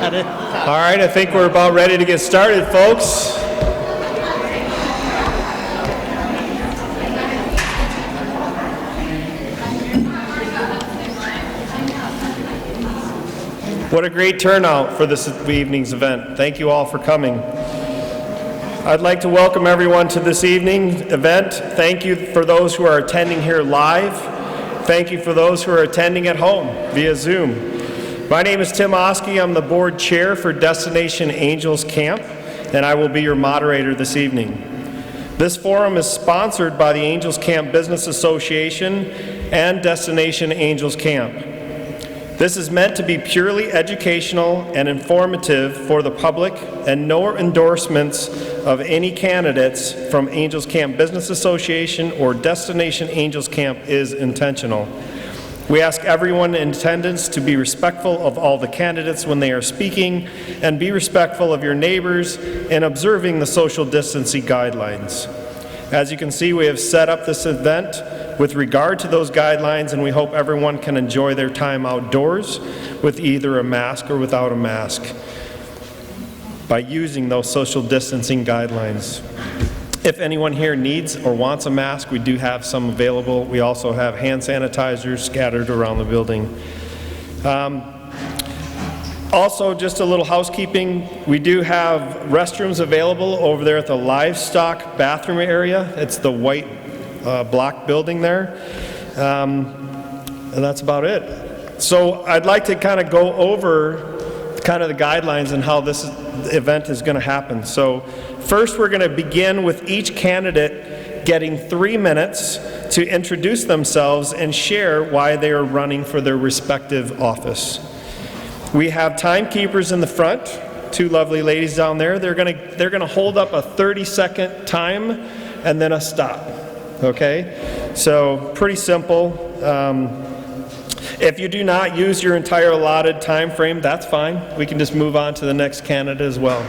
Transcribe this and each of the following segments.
All right, I think we're about ready to get started, folks. What a great turnout for this evening's event. Thank you all for coming. I'd like to welcome everyone to this evening event. Thank you for those who are attending here live. Thank you for those who are attending at home via Zoom. My name is Tim Oskey. I'm the board chair for Destination Angels Camp, and I will be your moderator this evening. This forum is sponsored by the Angels Camp Business Association and Destination Angels Camp. This is meant to be purely educational and informative for the public, and no endorsements of any candidates from Angels Camp Business Association or Destination Angels Camp is intentional. We ask everyone in attendance to be respectful of all the candidates when they are speaking, and be respectful of your neighbors in observing the social distancing guidelines. As you can see, we have set up this event with regard to those guidelines, and we hope everyone can enjoy their time outdoors with either a mask or without a mask by using those social distancing guidelines. If anyone here needs or wants a mask, we do have some available. We also have hand sanitizers scattered around the building. Also, just a little housekeeping. We do have restrooms available over there at the livestock bathroom area. It's the white block building there. And that's about it. So I'd like to kind of go over kind of the guidelines and how this event is going to happen. So first, we're going to begin with each candidate getting 3 minutes to introduce themselves and share why they are running for their respective office. We have timekeepers in the front, two lovely ladies down there. They're going to hold up a 30-second time and then a stop. Okay? So pretty simple. If you do not use your entire allotted time frame, that's fine. We can just move on to the next candidate as well.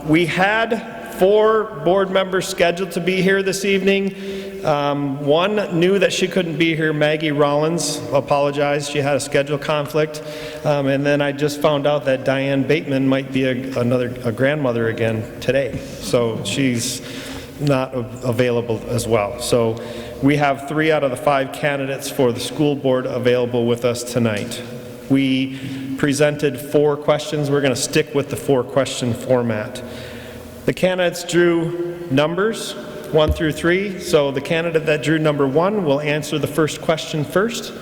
We had 4 board members scheduled to be here this evening. One knew that she couldn't be here. Maggie Rollins apologized. She had a schedule conflict. And then I just found out that Diane Bateman might be a grandmother again today. So she's not available as well. So we have 3 out of the 5 candidates for the school board available with us tonight. We presented 4 questions. We're going to stick with the 4-question format. The candidates drew numbers 1 through 3. So the candidate that drew number 1 will answer the first question first,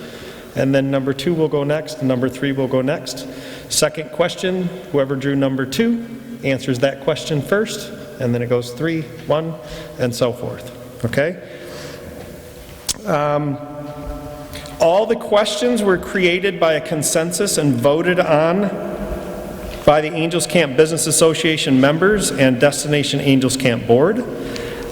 and then number 2 will go next, and number 3 will go next. Second question, whoever drew number 2 answers that question first, and then it goes 3, 1, and so forth. Okay? All the questions were created by a consensus and voted on by the Angels Camp Business Association members and Destination Angels Camp Board.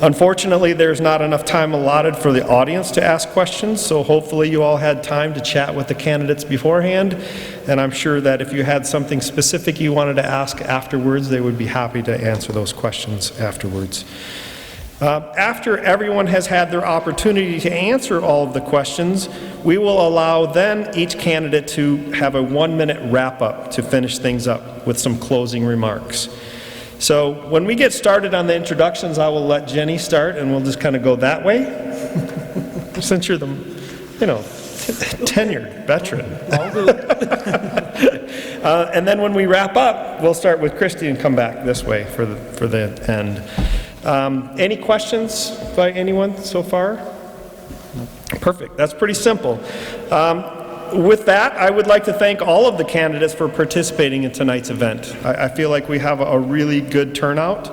Unfortunately, there's not enough time allotted for the audience to ask questions, so hopefully you all had time to chat with the candidates beforehand, and I'm sure that if you had something specific you wanted to ask afterwards, they would be happy to answer those questions afterwards. After everyone has had their opportunity to answer all of the questions, we will allow then each candidate to have a 1-minute wrap-up to finish things up with some closing remarks. So when we get started on the introductions, I will let Jenny start, and we'll just kind of go that way, since you're the, tenured veteran. I'll do it. And then when we wrap up, we'll start with Christy and come back this way for the end. Any questions by anyone so far? Perfect. That's pretty simple. With that, I would like to thank all of the candidates for participating in tonight's event. I feel like we have a really good turnout.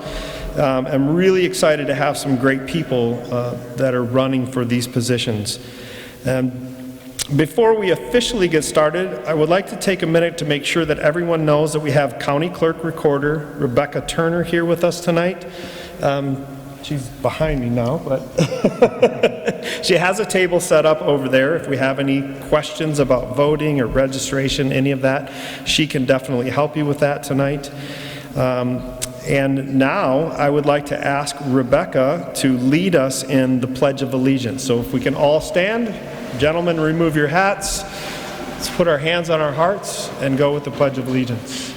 I'm really excited to have some great people that are running for these positions. Before we officially get started, I would like to take a minute to make sure that everyone knows that we have County Clerk Recorder Rebecca Turner here with us tonight. She's behind me now, but she has a table set up over there. If we have any questions about voting or registration, any of that, she can definitely help you with that tonight. And now I would like to ask Rebecca to lead us in the Pledge of Allegiance. So if we can all stand, gentlemen, remove your hats. Let's put our hands on our hearts and go with the Pledge of Allegiance.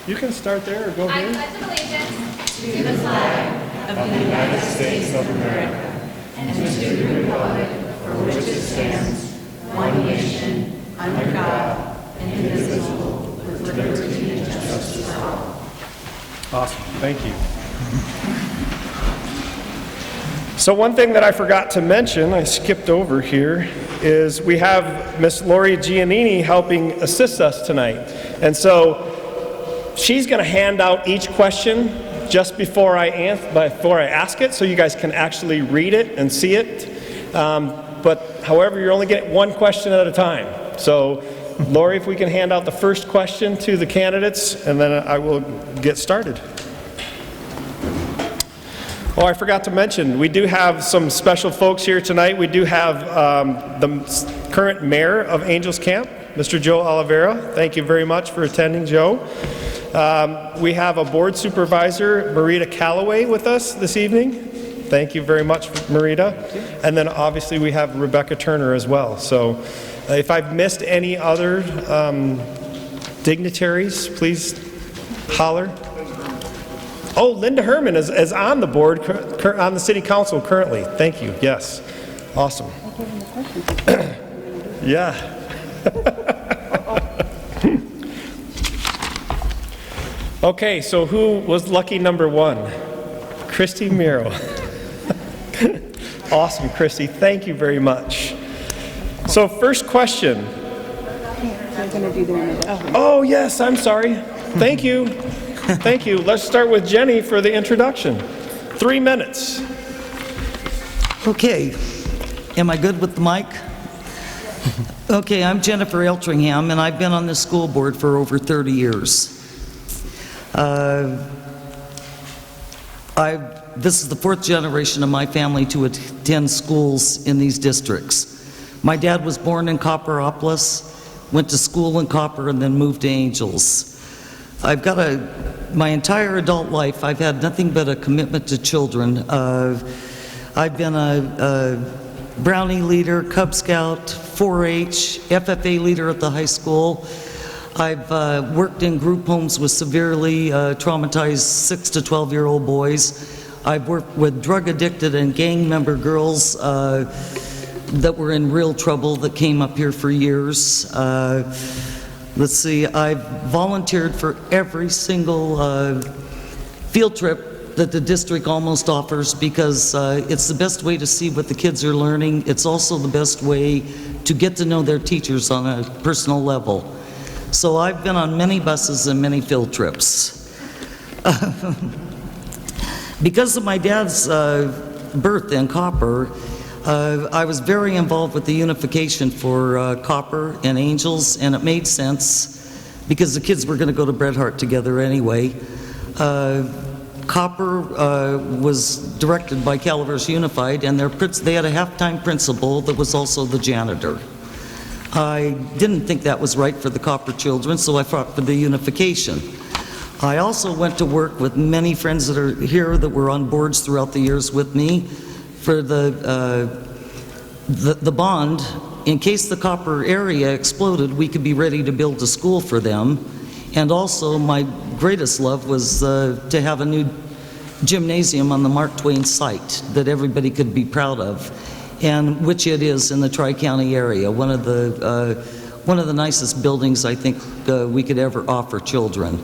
You can start there or go I here. pledge allegiance to the flag of the United States of America and to the republic for which it stands, one nation, under God, indivisible, with liberty and justice for all. Awesome. Thank you. So one thing that I forgot to mention, I skipped over here, is we have Miss Lori Giannini helping assist us tonight. And so she's going to hand out each question just before I ask it, so you guys can actually read it and see it. But however, you're only getting one question at a time. So Lori, if we can hand out the first question to the candidates, and then I will get started. Oh, I forgot to mention, we do have some special folks here tonight. We do have the current mayor of Angels Camp, Mr. Joe Oliveira. Thank you very much for attending, Joe. We have a board supervisor, Marita Calloway, with us this evening. Thank you very much, Marita. And then obviously we have Rebecca Turner as well. So if I've missed any other dignitaries, please holler. Oh, Linda Herman is on the board, on the city council currently. Thank you. Yes. Awesome. Yeah. Okay, so who was lucky number one? Christy Miro. Awesome, Christy. Thank you very much. So first question. Oh, yes, I'm sorry. Thank you. Thank you. Let's start with Jenny for the introduction. 3 minutes. Okay. Am I good with the mic? Okay, I'm Jennifer Eltringham, and I've been on the school board for over 30 years. This is the fourth generation of my family to attend schools in these districts. My dad was born in Copperopolis, went to school in Copper, and then moved to Angels. I've got my entire adult life, I've had nothing but a commitment to children. I've been a Brownie leader, Cub Scout, 4-H, FFA leader at the high school. I've worked in group homes with severely traumatized 6 to 12-year-old boys. I've worked with drug-addicted and gang member girls that were in real trouble that came up here for years. Let's see, I've volunteered for every single field trip that the district almost offers because it's the best way to see what the kids are learning. It's also the best way to get to know their teachers on a personal level. So I've been on many buses and many field trips. Because of my dad's birth in Copper, I was very involved with the unification for Copper and Angels, and it made sense because the kids were going to go to Bret Harte together anyway. Copper was directed by Calaveras Unified, and they had a half-time principal that was also the janitor. I didn't think that was right for the Copper children, so I fought for the unification. I also went to work with many friends that are here that were on boards throughout the years with me for the bond. In case the Copper area exploded, we could be ready to build a school for them. And also, my greatest love was to have a new gymnasium on the Mark Twain site that everybody could be proud of, and which it is in the Tri-County area. One of the nicest buildings I think we could ever offer children.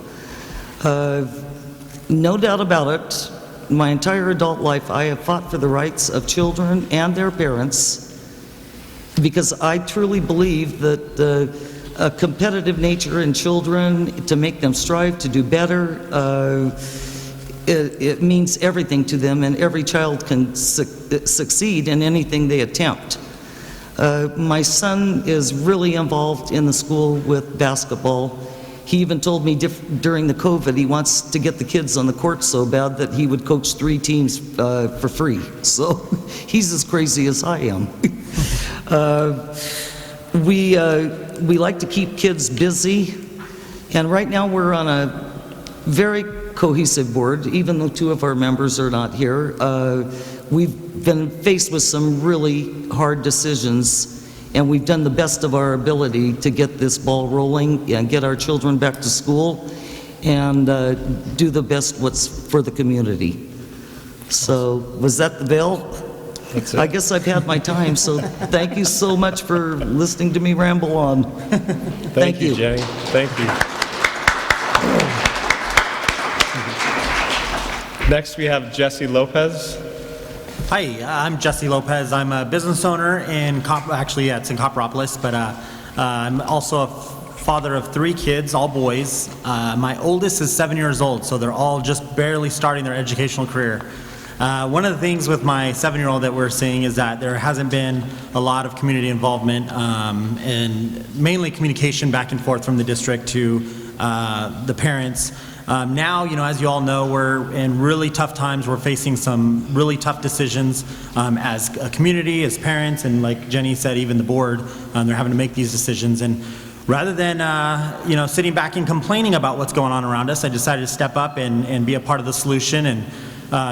No doubt about it, my entire adult life I have fought for the rights of children and their parents because I truly believe that a competitive nature in children, to make them strive to do better, it means everything to them, and every child can succeed in anything they attempt. My son is really involved in the school with basketball. He even told me during the COVID he wants to get the kids on the court so bad that he would coach 3 teams for free. So he's as crazy as I am. We like to keep kids busy, and right now we're on a very cohesive board, even though 2 of our members are not here. We've been faced with some really hard decisions, and we've done the best of our ability to get this ball rolling and get our children back to school and do the best what's for the community. So, was that the bill? That's it. I guess I've had my time, so thank you so much for listening to me ramble on. Thank you, Jenny. Thank you. Next, we have Jesse Lopez. Hi, I'm Jesse Lopez. I'm a business owner in it's in Copperopolis, but I'm also a father of 3 kids, all boys. My oldest is 7 years old, so they're all just barely starting their educational career. One of the things with my 7-year-old that we're seeing is that there hasn't been a lot of community involvement and mainly communication back and forth from the district to the parents. Now, as you all know, we're in really tough times. We're facing some really tough decisions as a community, as parents, and like Jenny said, even the board, they're having to make these decisions. And rather than, sitting back and complaining about what's going on around us, I decided to step up and be a part of the solution and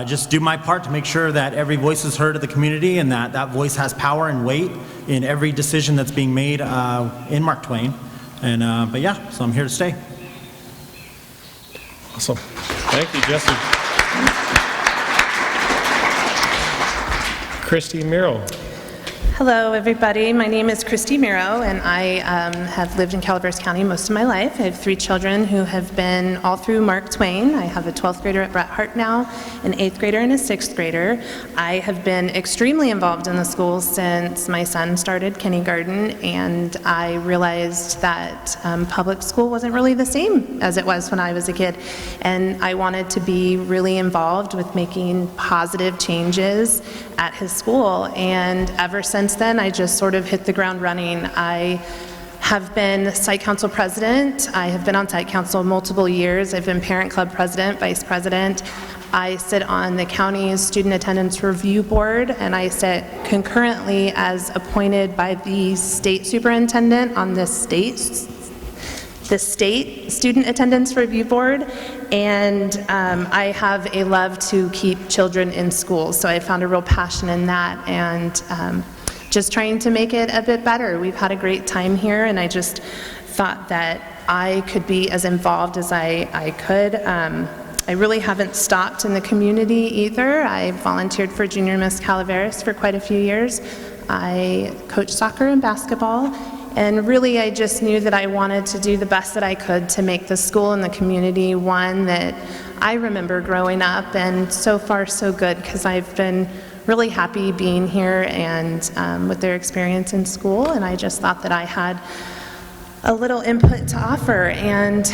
just do my part to make sure that every voice is heard of the community and that voice has power and weight in every decision that's being made in Mark Twain. And, but yeah, so I'm here to stay. Awesome. Thank you, Jesse. Christy Miro. Hello, everybody. My name is Christy Miro, and I have lived in Calaveras County most of my life. I have 3 children who have been all through Mark Twain. I have a 12th grader at Bret Harte now, an 8th grader and a 6th grader. I have been extremely involved in the school since my son started kindergarten, and I realized that public school wasn't really the same as it was when I was a kid. And I wanted to be really involved with making positive changes at his school. And ever since then, I just sort of hit the ground running. I have been site council president. I have been on site council multiple years. I've been parent club president, vice president. I sit on the county's student attendance review board, and I sit concurrently as appointed by the state superintendent on the state student attendance review board. And I have a love to keep children in school, so I found a real passion in that, and just trying to make it a bit better. We've had a great time here, and I just thought that I could be as involved as I could. I really haven't stopped in the community either. I volunteered for Junior Miss Calaveras for quite a few years. I coached soccer and basketball, and really I just knew that I wanted to do the best that I could to make the school and the community one that I remember growing up, and so far so good, because I've been really happy being here and with their experience in school, and I just thought that I had a little input to offer, and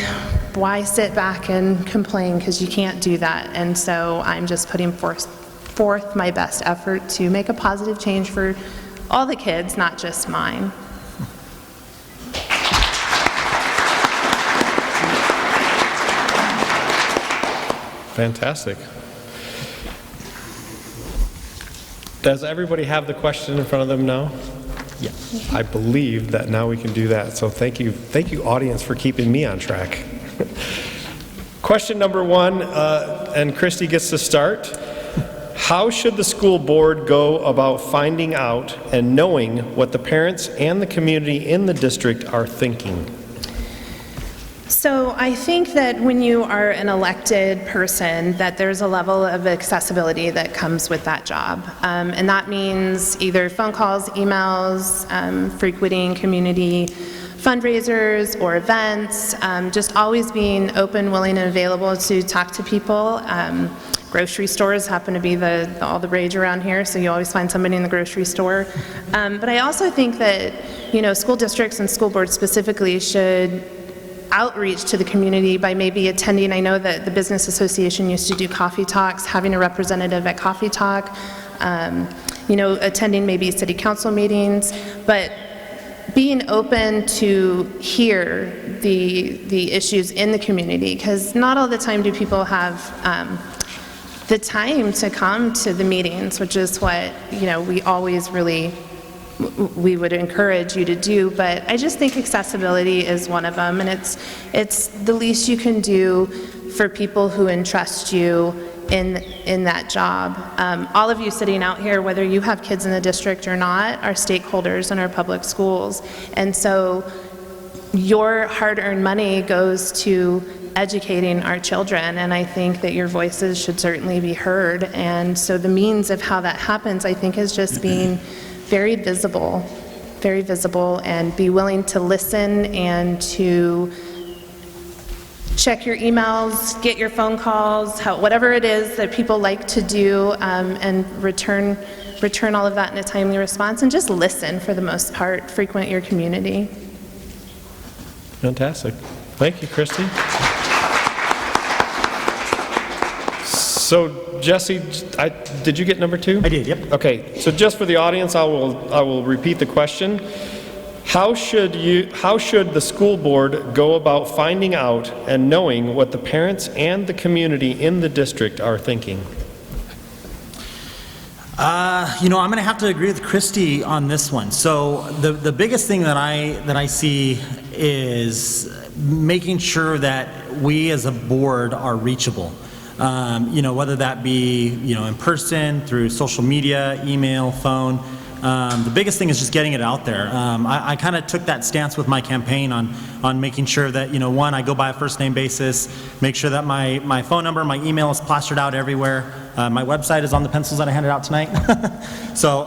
why sit back and complain, because you can't do that. And so I'm just putting forth my best effort to make a positive change for all the kids, not just mine. Fantastic. Does everybody have the question in front of them now? Yeah. I believe that now we can do that. So thank you, audience, for keeping me on track. Question number 1, and Christy gets to start. How should the school board go about finding out and knowing what the parents and the community in the district are thinking? So I think that when you are an elected person, that there's a level of accessibility that comes with that job. And that means either phone calls, emails, frequenting community fundraisers or events, just always being open, willing, and available to talk to people. Grocery stores happen to be all the rage around here, so you always find somebody in the grocery store. But I also think that, school districts and school boards specifically should outreach to the community by maybe attending. I know that the Business Association used to do coffee talks, having a representative at coffee talk, attending maybe city council meetings, but being open to hear the issues in the community, because not all the time do people have the time to come to the meetings, which is what we always we would encourage you to do. But I just think accessibility is one of them, and it's the least you can do for people who entrust you in that job. All of you sitting out here, whether you have kids in the district or not, are stakeholders in our public schools. And so your hard-earned money goes to educating our children, and I think that your voices should certainly be heard. And so the means of how that happens, I think, is just being very visible, and be willing to listen and to check your emails, get your phone calls, whatever it is that people like to do, and return all of that in a timely response, and just listen for the most part. Frequent your community. Fantastic. Thank you, Christy. So, Jesse, did you get number 2? I did, yep. Okay, so just for the audience, I will repeat the question. How should the school board go about finding out and knowing what the parents and the community in the district are thinking? I'm going to have to agree with Christy on this one. So the biggest thing that I see is making sure that we as a board are reachable. Whether that be, in person, through social media, email, phone. The biggest thing is just getting it out there. I kind of took that stance with my campaign on making sure that, one, I go by a first name basis, make sure that my phone number, my email is plastered out everywhere. My website is on the pencils that I handed out tonight. So,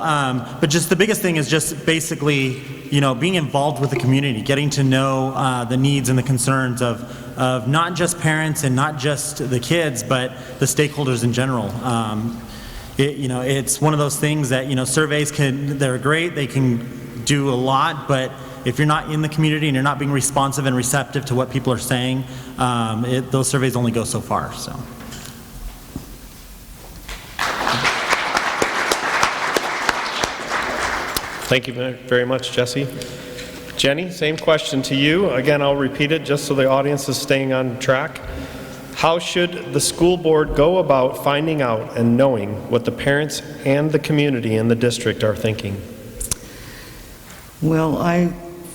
but just the biggest thing is just basically, being involved with the community, getting to know the needs and the concerns of not just parents and not just the kids, but the stakeholders in general. It's one of those things that, surveys they're great, they can do a lot, but if you're not in the community and you're not being responsive and receptive to what people are saying, those surveys only go so far, so. Thank you very much, Jesse. Jenny, same question to you. Again, I'll repeat it just so the audience is staying on track. How should the school board go about finding out and knowing what the parents and the community in the district are thinking? Well,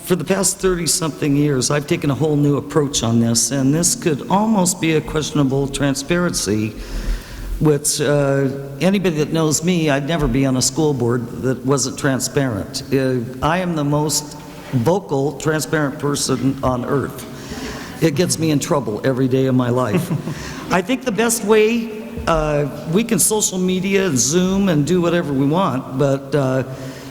for the past 30-something years, I've taken a whole new approach on this, and this could almost be a questionable transparency, which anybody that knows me, I'd never be on a school board that wasn't transparent. I am the most vocal, transparent person on earth. It gets me in trouble every day of my life. I think the best way, we can social media and Zoom and do whatever we want, but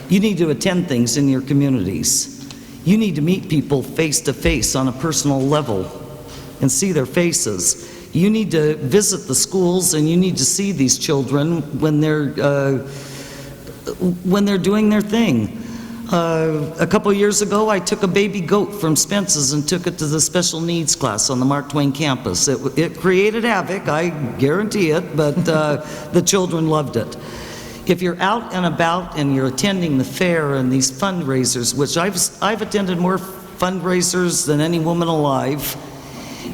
you need to attend things in your communities. You need to meet people face to face on a personal level and see their faces. You need to visit the schools, and you need to see these children when they're doing their thing. A couple years ago, I took a baby goat from Spence's and took it to the special needs class on the Mark Twain campus. It created havoc, I guarantee it, but the children loved it. If you're out and about and you're attending the fair and these fundraisers, which I've attended more fundraisers than any woman alive,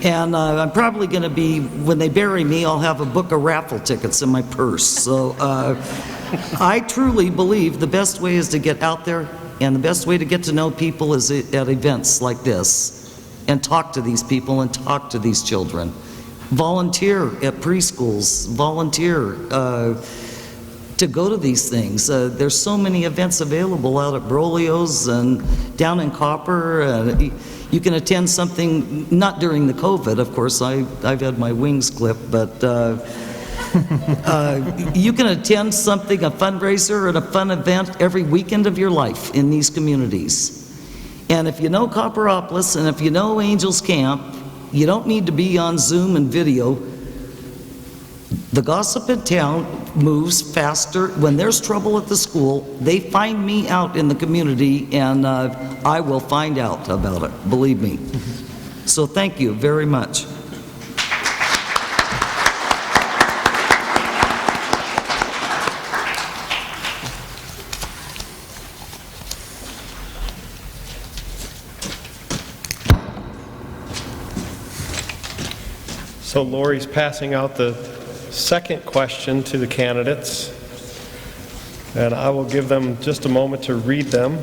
and I'm probably going to be, when they bury me, I'll have a book of raffle tickets in my purse. So I truly believe the best way is to get out there, and the best way to get to know people is at events like this, and talk to these people and talk to these children. Volunteer at preschools, volunteer to go to these things. There's so many events available out at Brolio's and down in Copper. You can attend something, not during the COVID, of course, I've had my wings clipped, but you can attend something, a fundraiser and a fun event every weekend of your life in these communities. And if you know Copperopolis and if you know Angels Camp, you don't need to be on Zoom and video. The gossip in town moves faster. When there's trouble at the school, they find me out in the community, and I will find out about it, believe me. So thank you very much. So Lori's passing out the second question to the candidates, and I will give them just a moment to read them.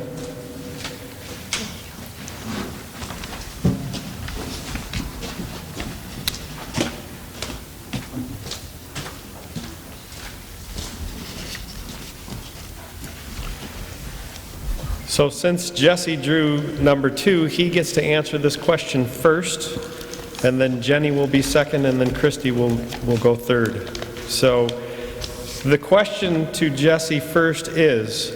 So since Jesse drew number 2, he gets to answer this question first, and then Jenny will be second, and then Christy will go third. So the question to Jesse first is,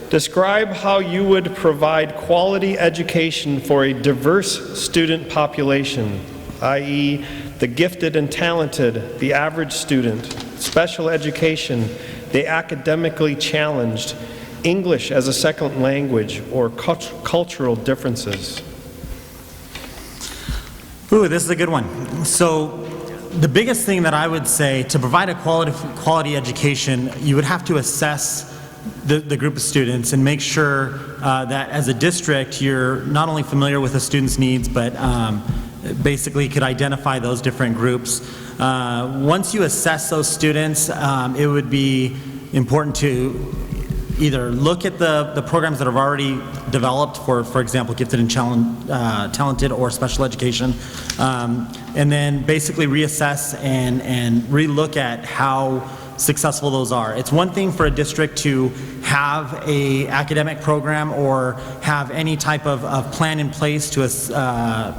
describe how you would provide quality education for a diverse student population, i.e. the gifted and talented, the average student, special education, the academically challenged, English as a second language, or cultural differences. Ooh, this is a good one. So the biggest thing that I would say, to provide a quality education, you would have to assess the group of students and make sure that as a district you're not only familiar with the students' needs, but basically could identify those different groups. Once you assess those students, it would be important to either look at the programs that have already developed for example, gifted and talented or special education, and then basically reassess and relook at how successful those are. It's one thing for a district to have a academic program or have any type of plan in place to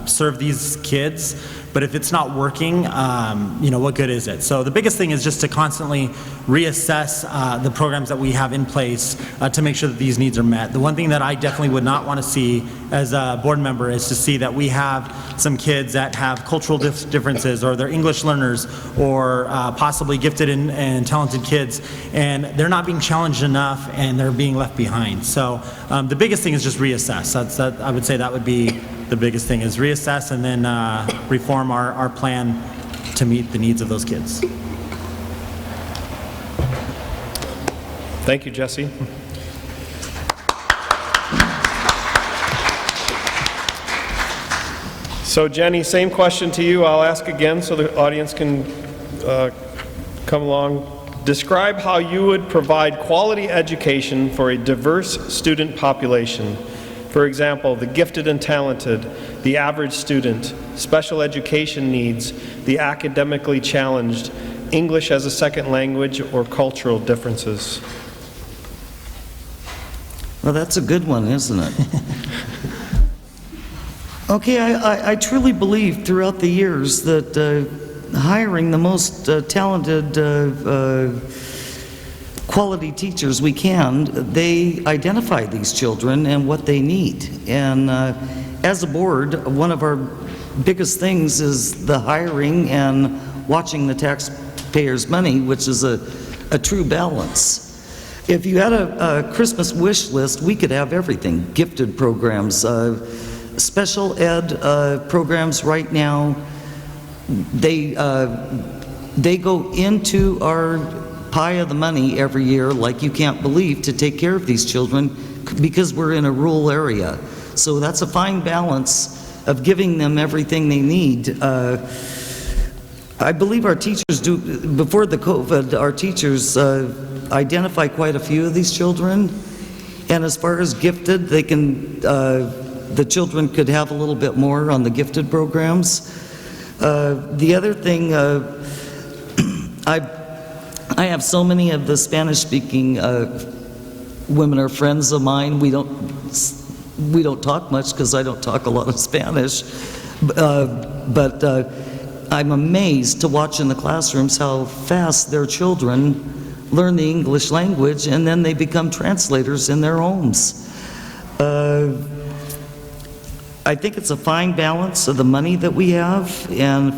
serve these kids, but if it's not working, what good is it? So the biggest thing is just to constantly reassess the programs that we have in place to make sure that these needs are met. The one thing that I definitely would not want to see as a board member is to see that we have some kids that have cultural differences, or they're English learners, or possibly gifted and talented kids, and they're not being challenged enough and they're being left behind. So the biggest thing is just reassess. I would say that would be the biggest thing, is reassess and then reform our plan to meet the needs of those kids. Thank you, Jesse. So Jenny, same question to you. I'll ask again so the audience can come along. Describe how you would provide quality education for a diverse student population. For example, the gifted and talented, the average student, special education needs, the academically challenged, English as a second language, or cultural differences. Well, that's a good one, isn't it? Okay, I truly believe throughout the years that hiring the most talented quality teachers we can, they identify these children and what they need. And as a board, one of our biggest things is the hiring and watching the taxpayers' money, which is a true balance. If you had a Christmas wish list, we could have everything. Gifted programs, special ed programs right now, they go into our pie of the money every year like you can't believe, to take care of these children because we're in a rural area. So that's a fine balance of giving them everything they need. I believe our teachers do, before the COVID, our teachers identify quite a few of these children, and as far as gifted, they can, the children could have a little bit more on the gifted programs. The other thing, I have so many of the Spanish-speaking women are friends of mine. We don't talk much because I don't talk a lot of Spanish, but I'm amazed to watch in the classrooms how fast their children learn the English language, and then they become translators in their homes. I think it's a fine balance of the money that we have and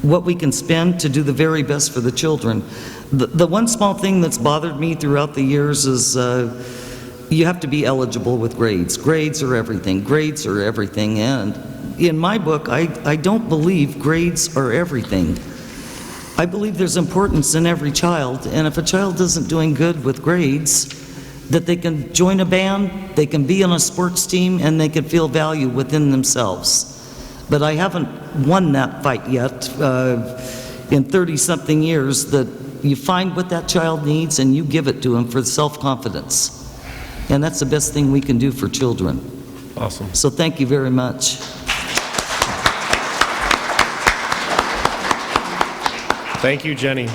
what we can spend to do the very best for the children. The one small thing that's bothered me throughout the years is you have to be eligible with grades. Grades are everything. Grades are everything. And in my book, I don't believe grades are everything. I believe there's importance in every child, and if a child isn't doing good with grades, that they can join a band, they can be on a sports team, and they can feel value within themselves. But I haven't won that fight yet in 30-something years, that you find what that child needs and you give it to them for self-confidence. And that's the best thing we can do for children. Awesome. So thank you very much. Thank you, Jenny.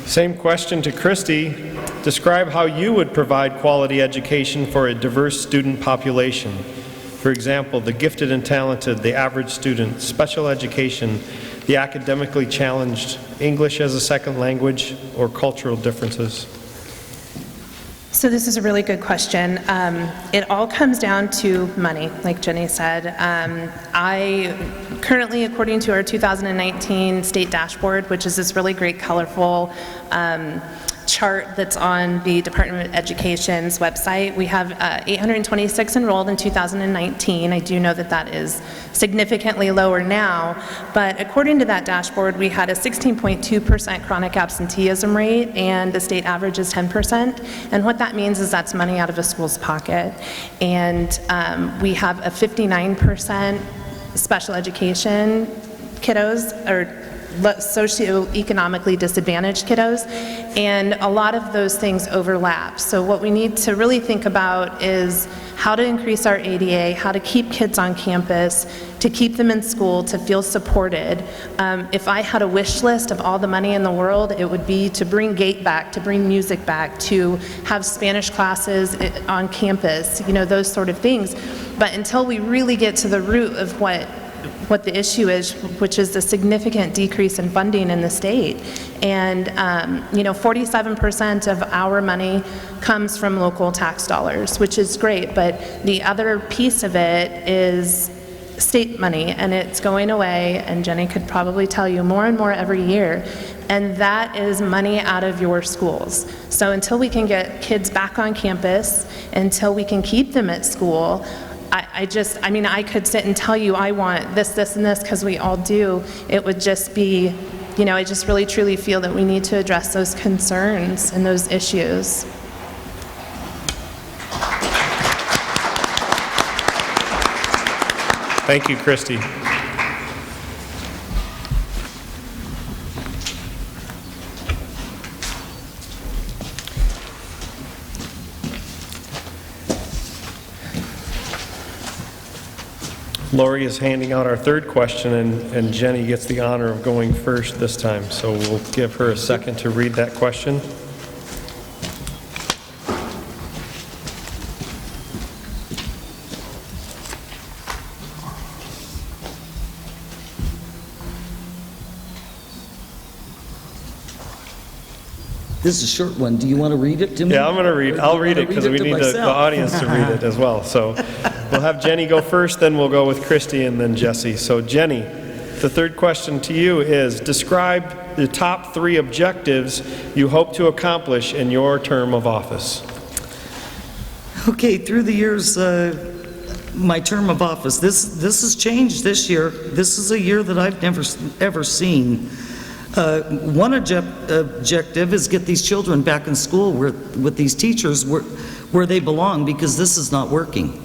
Same question to Christy. Describe how you would provide quality education for a diverse student population. For example, the gifted and talented, the average student, special education, the academically challenged, English as a second language, or cultural differences. So this is a really good question. It all comes down to money, like Jenny said. I currently, according to our 2019 state dashboard, which is this really great, colorful chart that's on the Department of Education's website, we have 826 enrolled in 2019. I do know that that is significantly lower now, but according to that dashboard, we had a 16.2% chronic absenteeism rate, and the state average is 10%. And what that means is that's money out of a school's pocket. And we have a 59% special education kiddos, or socioeconomically disadvantaged kiddos, and a lot of those things overlap. So what we need to really think about is how to increase our ADA, how to keep kids on campus, to keep them in school, to feel supported. If I had a wish list of all the money in the world, it would be to bring GATE back, to bring music back, to have Spanish classes on campus, you know, those sort of things. But until we really get to the root of what the issue is, which is the significant decrease in funding in the state. And, 47% of our money comes from local tax dollars, which is great, but the other piece of it is state money, and it's going away, and Jenny could probably tell you more and more every year, and that is money out of your schools. So until we can get kids back on campus, until we can keep them at school, I could sit and tell you I want this, this, and this, because we all do. It would just be, I just really truly feel that we need to address those concerns and those issues. Thank you, Christy. Lori is handing out our third question, and Jenny gets the honor of going first this time. So we'll give her a second to read that question. This is a short one. Do you want to read it to me? Yeah, I'll read it because we need the audience to read it as well. So we'll have Jenny go first, then we'll go with Christy and then Jesse. So Jenny, the third question to you is, describe the top 3 objectives you hope to accomplish in your term of office. Okay, through the years, my term of office, this has changed this year. This is a year that I've never ever seen. One objective is get these children back in school with these teachers where they belong, because this is not working.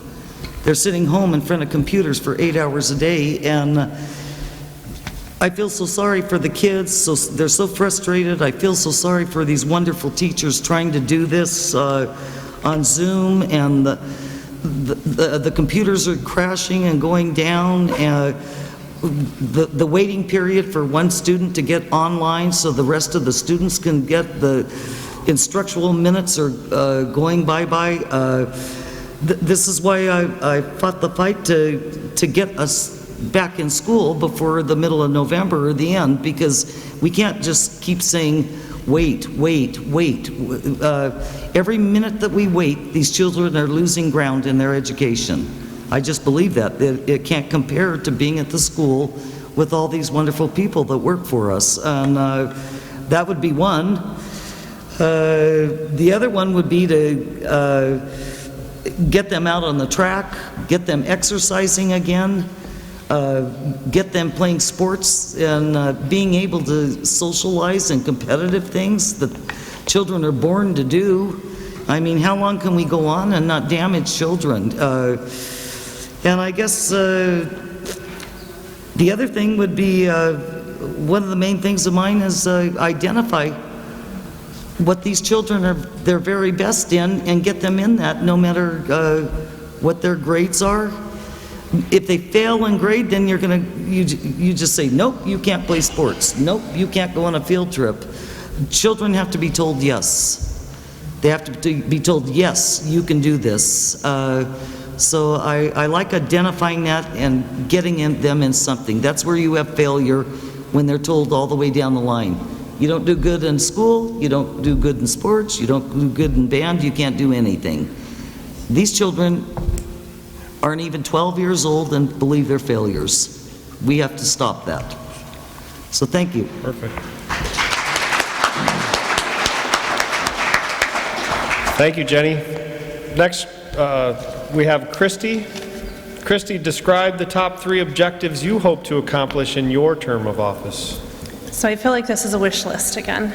They're sitting home in front of computers for 8 hours a day, and I feel so sorry for the kids. They're so frustrated. I feel so sorry for these wonderful teachers trying to do this on Zoom, and the computers are crashing and going down. The waiting period for one student to get online so the rest of the students can get the instructional minutes are going bye-bye. This is why I fought the fight to get us back in school before the middle of November or the end, because we can't just keep saying, wait. Every minute that we wait, these children are losing ground in their education. I just believe that. It can't compare to being at the school with all these wonderful people that work for us. And that would be one. The other one would be to get them out on the track, get them exercising again, get them playing sports and being able to socialize in competitive things that children are born to do. I mean, how long can we go on and not damage children? And I guess the other thing would be, one of the main things of mine is identify what these children are their very best in and get them in that, no matter what their grades are. If they fail in grade, then you just say, nope, you can't play sports. Nope, you can't go on a field trip. Children have to be told yes. They have to be told, yes, you can do this. So I like identifying that and getting them in something. That's where you have failure, when they're told all the way down the line. You don't do good in school, you don't do good in sports, you don't do good in band, you can't do anything. These children aren't even 12 years old and believe they're failures. We have to stop that. So thank you. Perfect. Thank you, Jenny. Next, we have Christy. Christy, describe the top 3 objectives you hope to accomplish in your term of office. So I feel like this is a wish list again.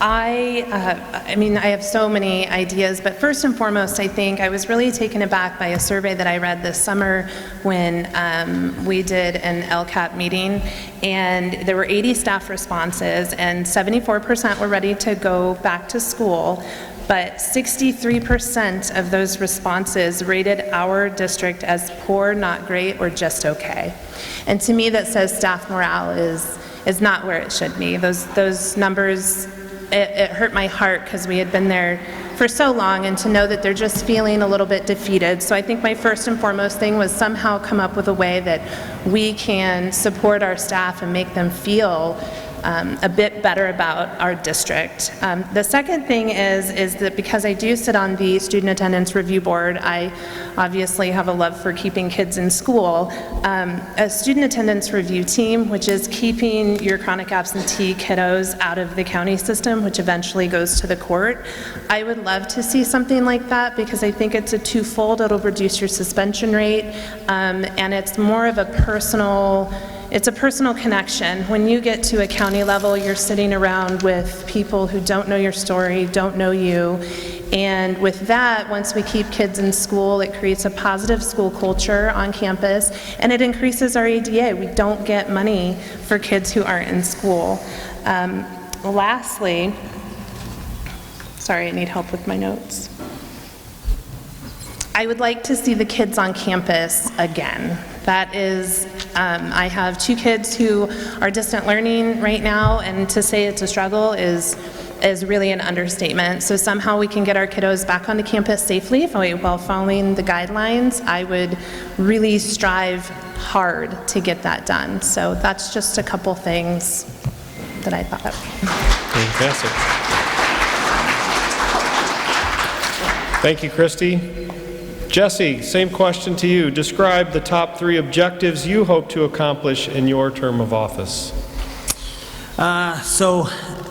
I mean, I have so many ideas, but first and foremost, I think I was really taken aback by a survey that I read this summer when we did an LCAP meeting, and there were 80 staff responses, and 74% were ready to go back to school, but 63% of those responses rated our district as poor, not great, or just okay. And to me, that says staff morale is not where it should be. Those numbers, it hurt my heart because we had been there for so long, and to know that they're just feeling a little bit defeated. So I think my first and foremost thing was somehow come up with a way that we can support our staff and make them feel a bit better about our district. The second thing is that because I do sit on the Student Attendance Review Board, I obviously have a love for keeping kids in school. A Student Attendance Review team, which is keeping your chronic absentee kiddos out of the county system, which eventually goes to the court. I would love to see something like that because I think it's a twofold. It'll reduce your suspension rate, and it's more of a personal connection. When you get to a county level, you're sitting around with people who don't know your story, don't know you, and with that, once we keep kids in school, it creates a positive school culture on campus, and it increases our ADA. We don't get money for kids who aren't in school. Lastly, sorry, I need help with my notes. I would like to see the kids on campus again. That is, I have 2 kids who are distant learning right now, and to say it's a struggle is really an understatement. So somehow we can get our kiddos back onto campus safely while following the guidelines. I would really strive hard to get that done. So that's just a couple things that I thought of. Fantastic. Thank you, Christy. Jesse, same question to you. Describe the top 3 objectives you hope to accomplish in your term of office. So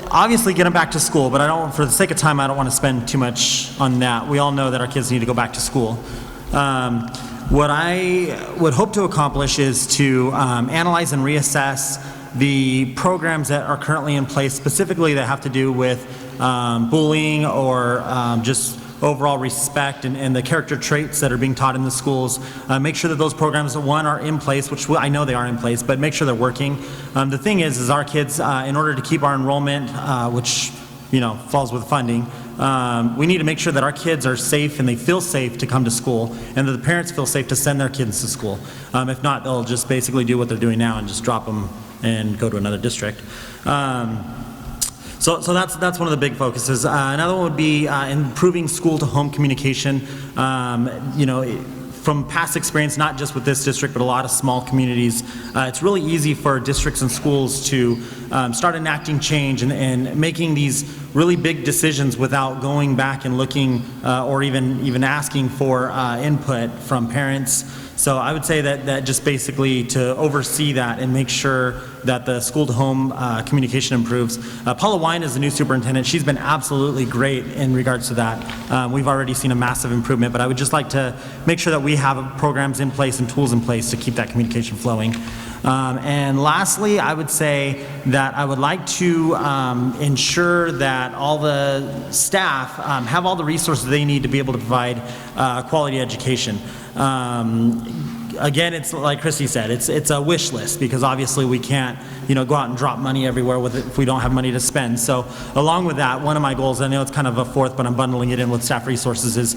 obviously get them back to school, but for the sake of time, I don't want to spend too much on that. We all know that our kids need to go back to school. What I would hope to accomplish is to analyze and reassess the programs that are currently in place, specifically that have to do with bullying or just overall respect and the character traits that are being taught in the schools. Make sure that those programs, one, are in place, which I know they are in place, but make sure they're working. The thing is our kids, in order to keep our enrollment, which falls with funding, we need to make sure that our kids are safe and they feel safe to come to school, and that the parents feel safe to send their kids to school. If not, they'll just basically do what they're doing now and just drop them and go to another district. So that's one of the big focuses. Another one would be improving school-to-home communication. From past experience, not just with this district, but a lot of small communities, it's really easy for districts and schools to start enacting change and making these really big decisions without going back and looking or even asking for input from parents. So I would say that just basically to oversee that and make sure that the school-to-home communication improves. Paula Wine is the new superintendent. She's been absolutely great in regards to that. We've already seen a massive improvement, but I would just like to make sure that we have programs in place and tools in place to keep that communication flowing. And lastly, I would say that I would like to ensure that all the staff have all the resources they need to be able to provide quality education. Again, it's like Christy said, it's a wish list because obviously we can't, go out and drop money everywhere with it if we don't have money to spend. So along with that, one of my goals, I know it's kind of a fourth, but I'm bundling it in with staff resources, is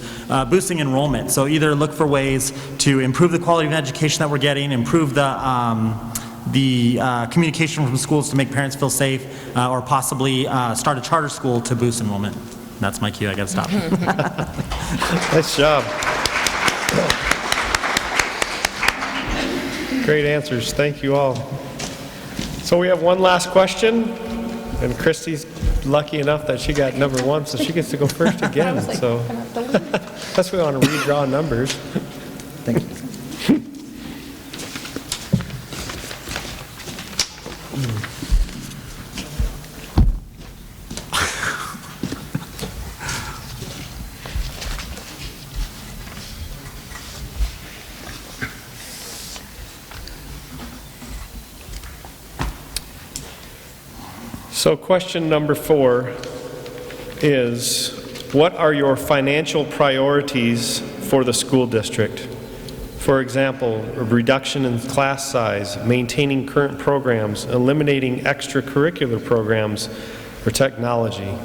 boosting enrollment. So either look for ways to improve the quality of education that we're getting, improve the communication from schools to make parents feel safe, or possibly start a charter school to boost enrollment. That's my cue, I gotta stop. Nice job. Great answers. Thank you all. So we have one last question, and Christy's lucky enough that she got number one, so she gets to go first again. So that's why we want to redraw numbers. Thank you. So question number 4 is, what are your financial priorities for the school district? For example, a reduction in class size, maintaining current programs, eliminating extracurricular programs, or technology.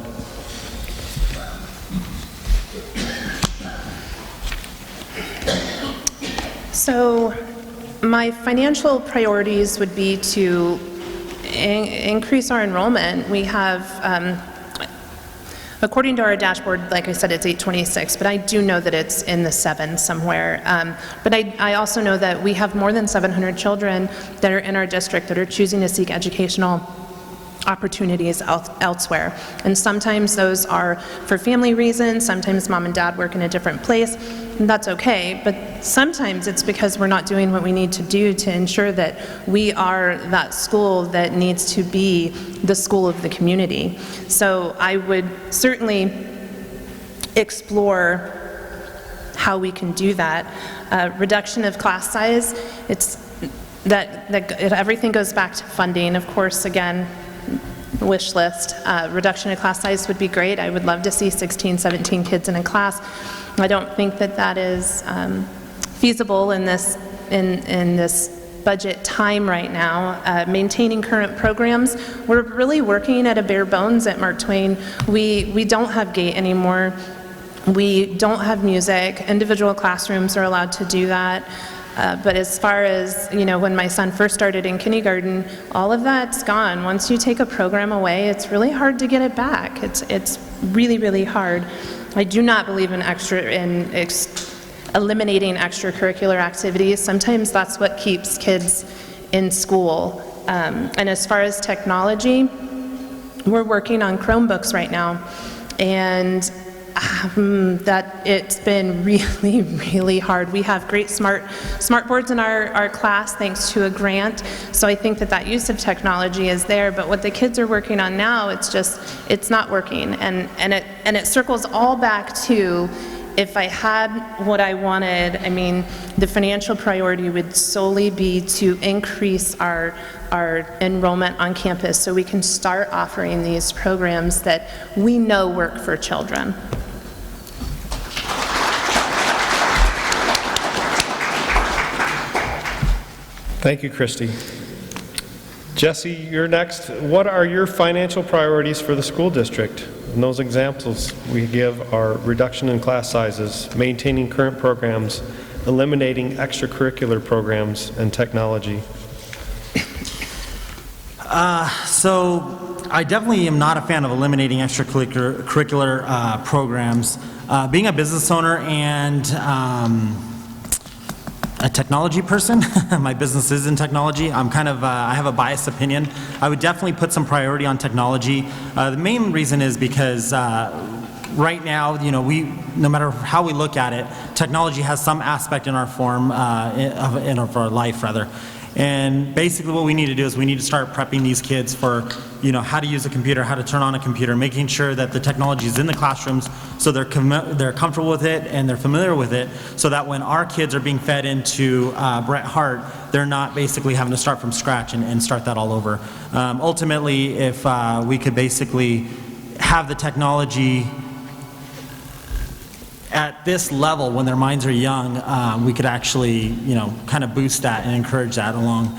So my financial priorities would be to increase our enrollment. We have, according to our dashboard, like I said, it's 826, but I do know that it's in the 7 somewhere. But I also know that we have more than 700 children that are in our district that are choosing to seek educational opportunities elsewhere. And sometimes those are for family reasons, sometimes mom and dad work in a different place, and that's okay, but sometimes it's because we're not doing what we need to do to ensure that we are that school that needs to be the school of the community. So I would certainly explore how we can do that. Reduction of class size, it's everything goes back to funding. Of course, again, wish list. Reduction of class size would be great. I would love to see 16, 17 kids in a class. I don't think that that is feasible in this budget time right now. Maintaining current programs, we're really working at a bare bones at Mark Twain. We don't have GATE anymore. We don't have music. Individual classrooms are allowed to do that. But as far as, when my son first started in kindergarten, all of that's gone. Once you take a program away, it's really hard to get it back. It's really, really hard. I do not believe in eliminating extracurricular activities. Sometimes that's what keeps kids in school. And as far as technology, we're working on Chromebooks right now. And that it's been really, really hard. We have great smart boards in our class thanks to a grant, so I think that use of technology is there, but what the kids are working on now, it's not working, and it circles all back to, if I had what I wanted, the financial priority would solely be to increase our enrollment on campus so we can start offering these programs that we know work for children. Thank you, Christy. Jesse, you're next. What are your financial priorities for the school district? And those examples we give are reduction in class sizes, maintaining current programs, eliminating extracurricular programs, and technology. So I definitely am not a fan of eliminating extracurricular programs. Being a business owner and a technology person, my business is in technology, I have a biased opinion. I would definitely put some priority on technology. The main reason is because right now, no matter how we look at it, technology has some aspect in our form, of our life rather. And basically what we need to do is we need to start prepping these kids for, how to use a computer, how to turn on a computer, making sure that the technology is in the classrooms so they're comfortable with it and they're familiar with it, so that when our kids are being fed into Bret Hart, they're not basically having to start from scratch and start that all over. Ultimately, if we could basically have the technology at this level when their minds are young, we could actually, kind of boost that and encourage that along.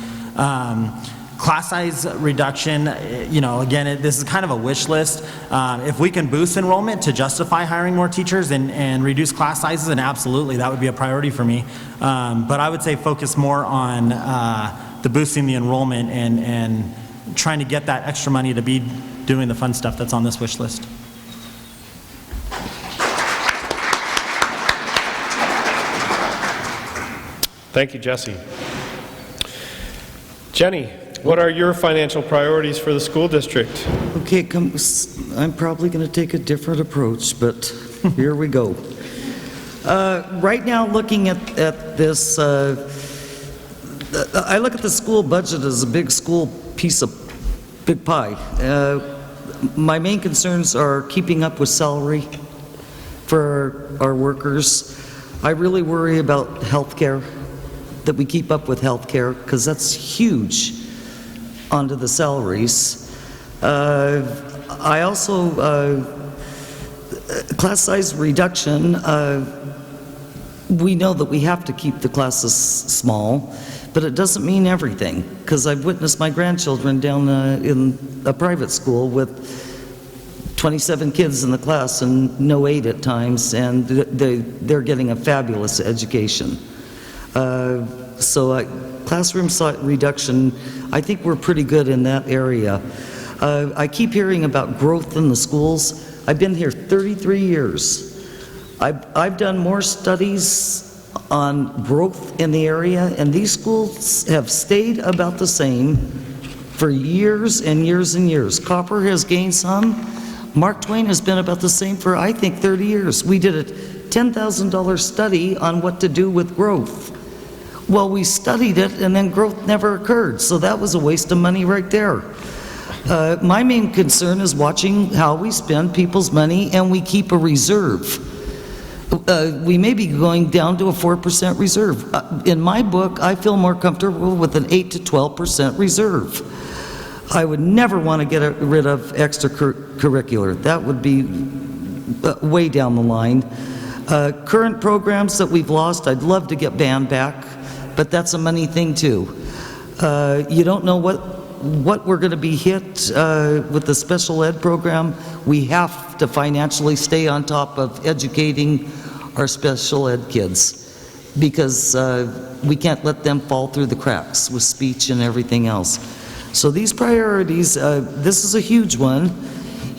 Class size reduction, again, this is kind of a wish list. If we can boost enrollment to justify hiring more teachers and reduce class sizes, then absolutely, that would be a priority for me. But I would say focus more on the boosting the enrollment and trying to get that extra money to be doing the fun stuff that's on this wish list. Thank you, Jesse. Jenny, what are your financial priorities for the school district? Okay, I'm probably going to take a different approach, but here we go. Right now, looking at this, I look at the school budget as a big school piece of big pie. My main concerns are keeping up with salary for our workers. I really worry about health care, that we keep up with health care, because that's huge onto the salaries. I also, class size reduction, we know that we have to keep the classes small, but it doesn't mean everything, because I've witnessed my grandchildren down in a private school with 27 kids in the class and no aid at times, and they're getting a fabulous education. Classroom size reduction, I think we're pretty good in that area. I keep hearing about growth in the schools. I've been here 33 years. I've done more studies on growth in the area, and these schools have stayed about the same for years and years and years. Copper has gained some. Mark Twain has been about the same for, I think, 30 years. We did a $10,000 study on what to do with growth. Well, we studied it, and then growth never occurred, so that was a waste of money right there. My main concern is watching how we spend people's money, and we keep a reserve. We may be going down to a 4% reserve. In my book, I feel more comfortable with an 8 to 12% reserve. I would never want to get rid of extracurricular. That would be way down the line. Current programs that we've lost, I'd love to get band back, but that's a money thing too. You don't know what we're going to be hit with the special ed program. We have to financially stay on top of educating our special ed kids, because we can't let them fall through the cracks with speech and everything else. So these priorities, this is a huge one,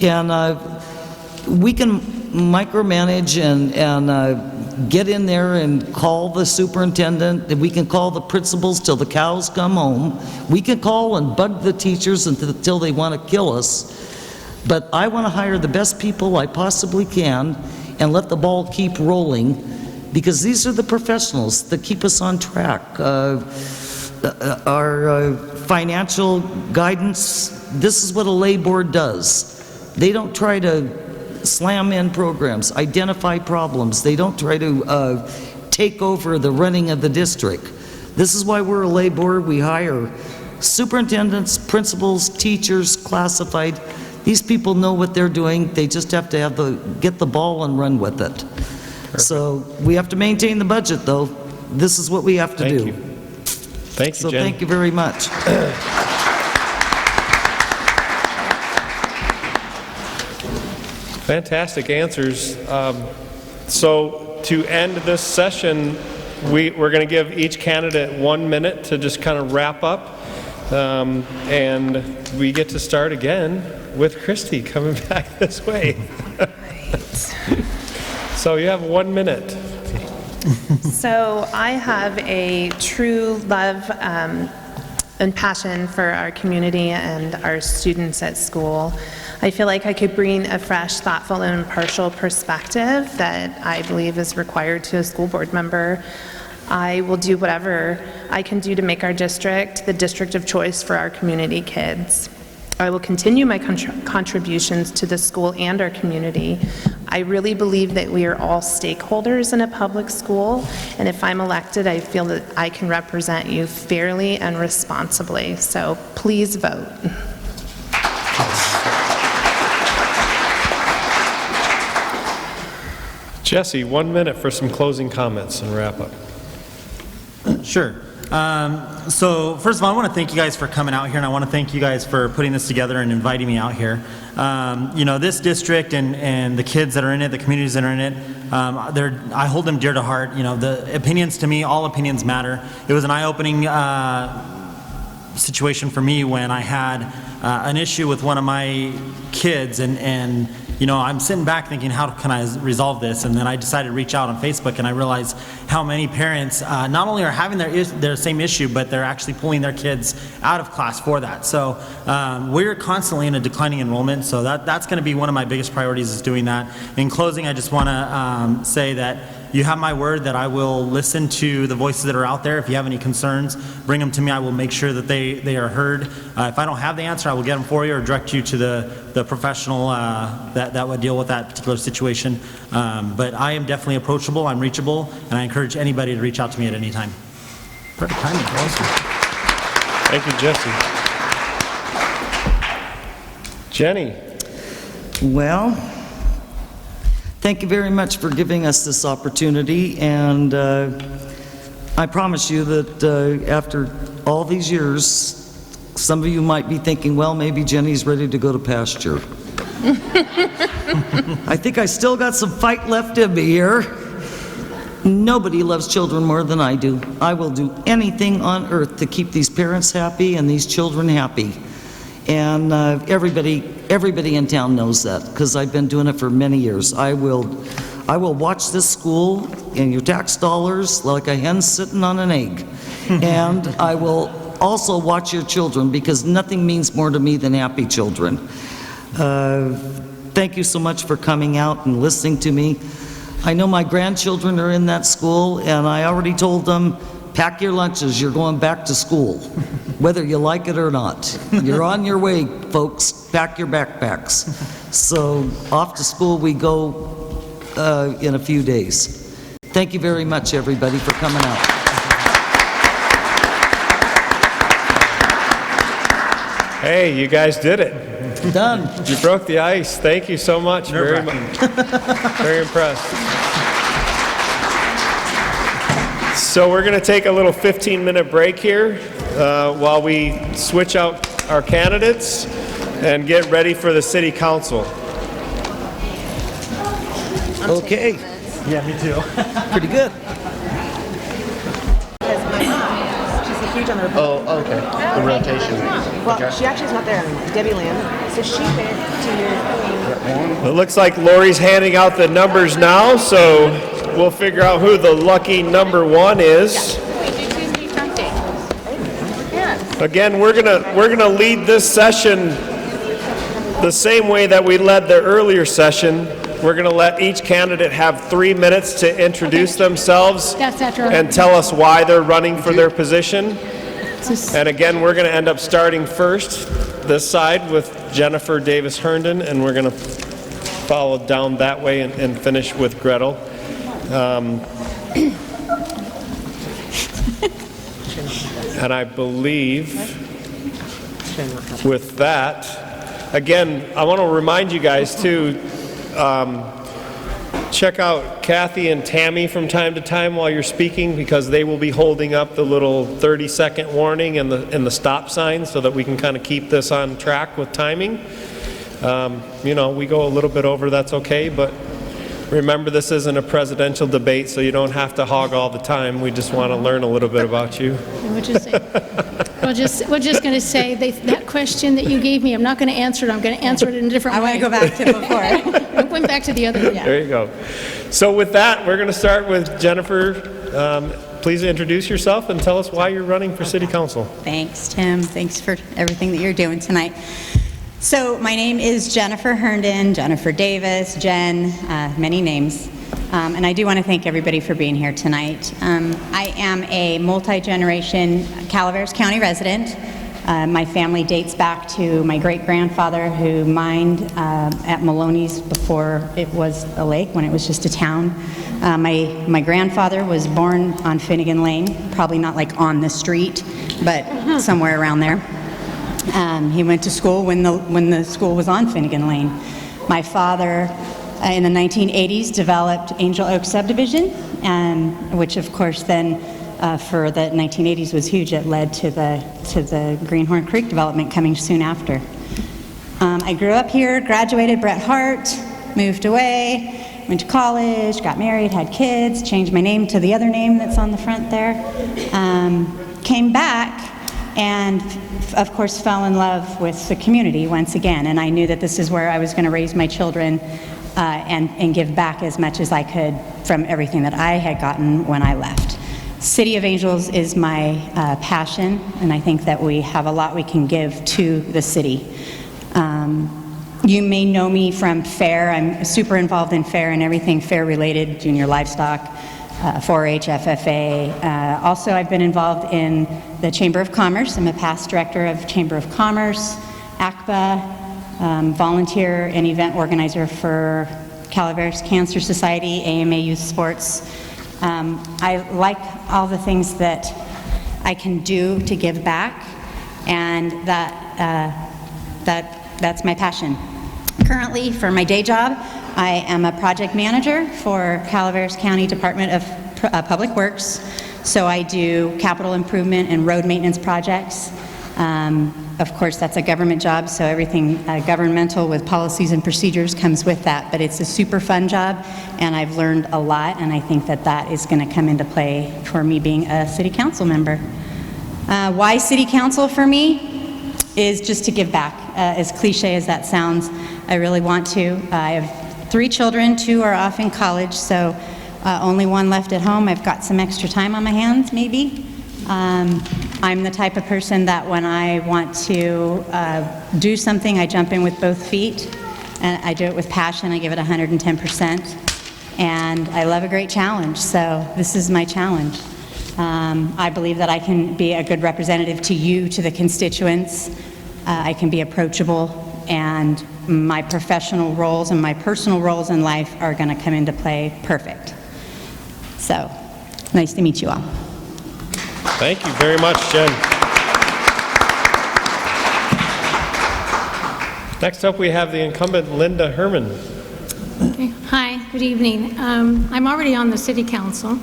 and we can micromanage and get in there and call the superintendent, and we can call the principals till the cows come home. We can call and bug the teachers until they want to kill us. But I want to hire the best people I possibly can and let the ball keep rolling, because these are the professionals that keep us on track. Our financial guidance, this is what a lay board does. They don't try to slam in programs, identify problems. They don't try to take over the running of the district. This is why we're a lay board. We hire superintendents, principals, teachers, classified. These people know what they're doing. They just have to get the ball and run with it. Perfect. So we have to maintain the budget, though. This is what we have to do. Thank you, Jen. So thank you very much. Fantastic answers. So to end this session, we're going to give each candidate 1 minute to just kind of wrap up. And we get to start again with Christy coming back this way. So you have 1 minute. So I have a true love and passion for our community and our students at school. I feel like I could bring a fresh, thoughtful, and impartial perspective that I believe is required to a school board member. I will do whatever I can do to make our district the district of choice for our community kids. I will continue my contributions to the school and our community. I really believe that we are all stakeholders in a public school, and if I'm elected, I feel that I can represent you fairly and responsibly. So please vote. Jesse, 1 minute for some closing comments and wrap up. Sure. So first of all, I want to thank you guys for coming out here, and I want to thank you guys for putting this together and inviting me out here. You know, this district and the kids that are in it, the communities that are in it, I hold them dear to heart. You know, the opinions, to me, all opinions matter. It was an eye-opening situation for me when I had an issue with one of my kids, and I'm sitting back thinking, how can I resolve this? And then I decided to reach out on Facebook, and I realized how many parents not only are having their same issue, but they're actually pulling their kids out of class for that. So we're constantly in a declining enrollment, so that's going to be one of my biggest priorities, is doing that. In closing, I just want to say that you have my word that I will listen to the voices that are out there. If you have any concerns, bring them to me. I will make sure that they are heard. If I don't have the answer, I will get them for you or direct you to the professional that would deal with that particular situation. But I am definitely approachable, I'm reachable, and I encourage anybody to reach out to me at any time. Perfect timing. Awesome. Thank you, Jesse. Jenny. Well, thank you very much for giving us this opportunity, and I promise you that after all these years, some of you might be thinking, well, maybe Jenny's ready to go to pasture. I think I still got some fight left in me here. Nobody loves children more than I do. I will do anything on earth to keep these parents happy and these children happy. And everybody in town knows that, because I've been doing it for many years. I will watch this school in your tax dollars like a hen sitting on an egg. And I will also watch your children, because nothing means more to me than happy children. Thank you so much for coming out and listening to me. I know my grandchildren are in that school, and I already told them, pack your lunches, you're going back to school, whether you like it or not. You're on your way, folks. Pack your backpacks. So off to school we go in a few days. Thank you very much, everybody, for coming out. Hey, you guys did it. Done. You broke the ice. Thank you so much. Very much. Very impressed. So we're going to take a little 15-minute break here while we switch out our candidates and get ready for the city council. Okay. Yeah, me too. Pretty good. She's huge on the Republican. Oh, okay. The rotation. Well, she actually is not there anymore. Debbie Lamb. So she went to It looks like Lori's handing out the numbers now, so we'll figure out who the lucky number one is. Again, we're gonna lead this session the same way that we led the earlier session. We're gonna let each candidate have 3 minutes to introduce themselves and tell us why they're running for their position. And again, we're gonna end up starting first this side with Jennifer Davis Herndon, and we're gonna follow down that way and finish with Gretel. And I believe with that, again, I want to remind you guys too, check out Kathy and Tammy from time to time while you're speaking, because they will be holding up the little 30-second warning and the stop sign, so that we can kind of keep this on track with timing. You know, we go a little bit over, that's okay, but remember, this isn't a presidential debate, so you don't have to hog all the time. We just want to learn a little bit about you. We're just going to say that question that you gave me, I'm not going to answer it. I'm going to answer it in a different way. I want to go back to before. I went back to the other. Yeah. There you go. So with that, we're going to start with Jennifer. Please introduce yourself and tell us why you're running for city council. Thanks, Tim. Thanks for everything that you're doing tonight. So my name is Jennifer Herndon, Jennifer Davis, Jen, many names. And I do want to thank everybody for being here tonight. I am a multi-generation Calaveras County resident. My family dates back to my great-grandfather, who mined at Maloney's before it was a lake, when it was just a town. My grandfather was born on Finnegan Lane, probably not like on the street, but somewhere around there. He went to school when the school was on Finnegan Lane. My father, in the 1980s, developed Angel Oak subdivision, which of course then for the 1980s was huge. It led to the Greenhorn Creek development coming soon after. I grew up here, graduated Bret Harte, moved away, went to college, got married, had kids, changed my name to the other name that's on the front there. Came back and of course fell in love with the community once again, and I knew that this is where I was going to raise my children and give back as much as I could from everything that I had gotten when I left. City of Angels is my passion, and I think that we have a lot we can give to the city. You may know me from fair. I'm super involved in fair and everything fair related, junior livestock, 4-H, FFA. Also, I've been involved in the Chamber of Commerce. I'm a past director of Chamber of Commerce, ACPA, volunteer and event organizer for Calaveras Cancer Society, AMA Youth Sports. I like all the things that I can do to give back, and that's my passion. Currently, for my day job, I am a project manager for Calaveras County Department of Public Works. So I do capital improvement and road maintenance projects. Of course, that's a government job, so everything governmental with policies and procedures comes with that. But it's a super fun job, and I've learned a lot, and I think that that is going to come into play for me being a city council member. Why city council for me is just to give back. As cliche as that sounds, I really want to. I have 3 children, 2 are off in college, so only 1 left at home. I've got some extra time on my hands, maybe. I'm the type of person that when I want to do something, I jump in with both feet, and I do it with passion. I give it 110%, and I love a great challenge, so this is my challenge. I believe that I can be a good representative to you, to the constituents. I can be approachable, and my professional roles and my personal roles in life are going to come into play perfect. So, nice to meet you all. Thank you very much, Jen. Next up, we have the incumbent, Linda Herman. Okay. Hi, good evening. I'm already on the city council,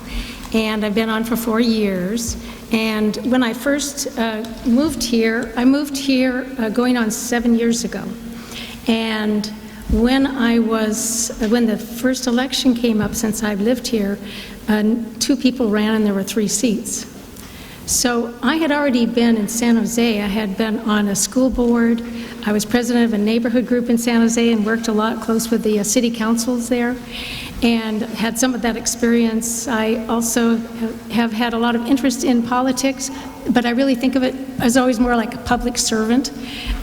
and I've been on for 4 years. And when I first moved here, going on 7 years ago. And when the first election came up, since I've lived here, 2 people ran and there were 3 seats. So I had already been in San Jose. I had been on a school board. I was president of a neighborhood group in San Jose and worked a lot close with the city councils there, and had some of that experience. I also have had a lot of interest in politics, but I really think of it as always more like a public servant,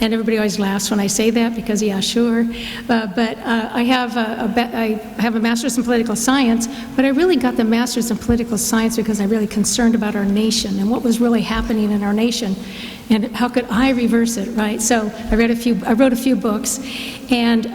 and everybody always laughs when I say that because, yeah, sure. But I have a master's in political science, but I really got the master's in political science because I'm really concerned about our nation and what was really happening in our nation, and how could I reverse it, right? So I wrote a few books, and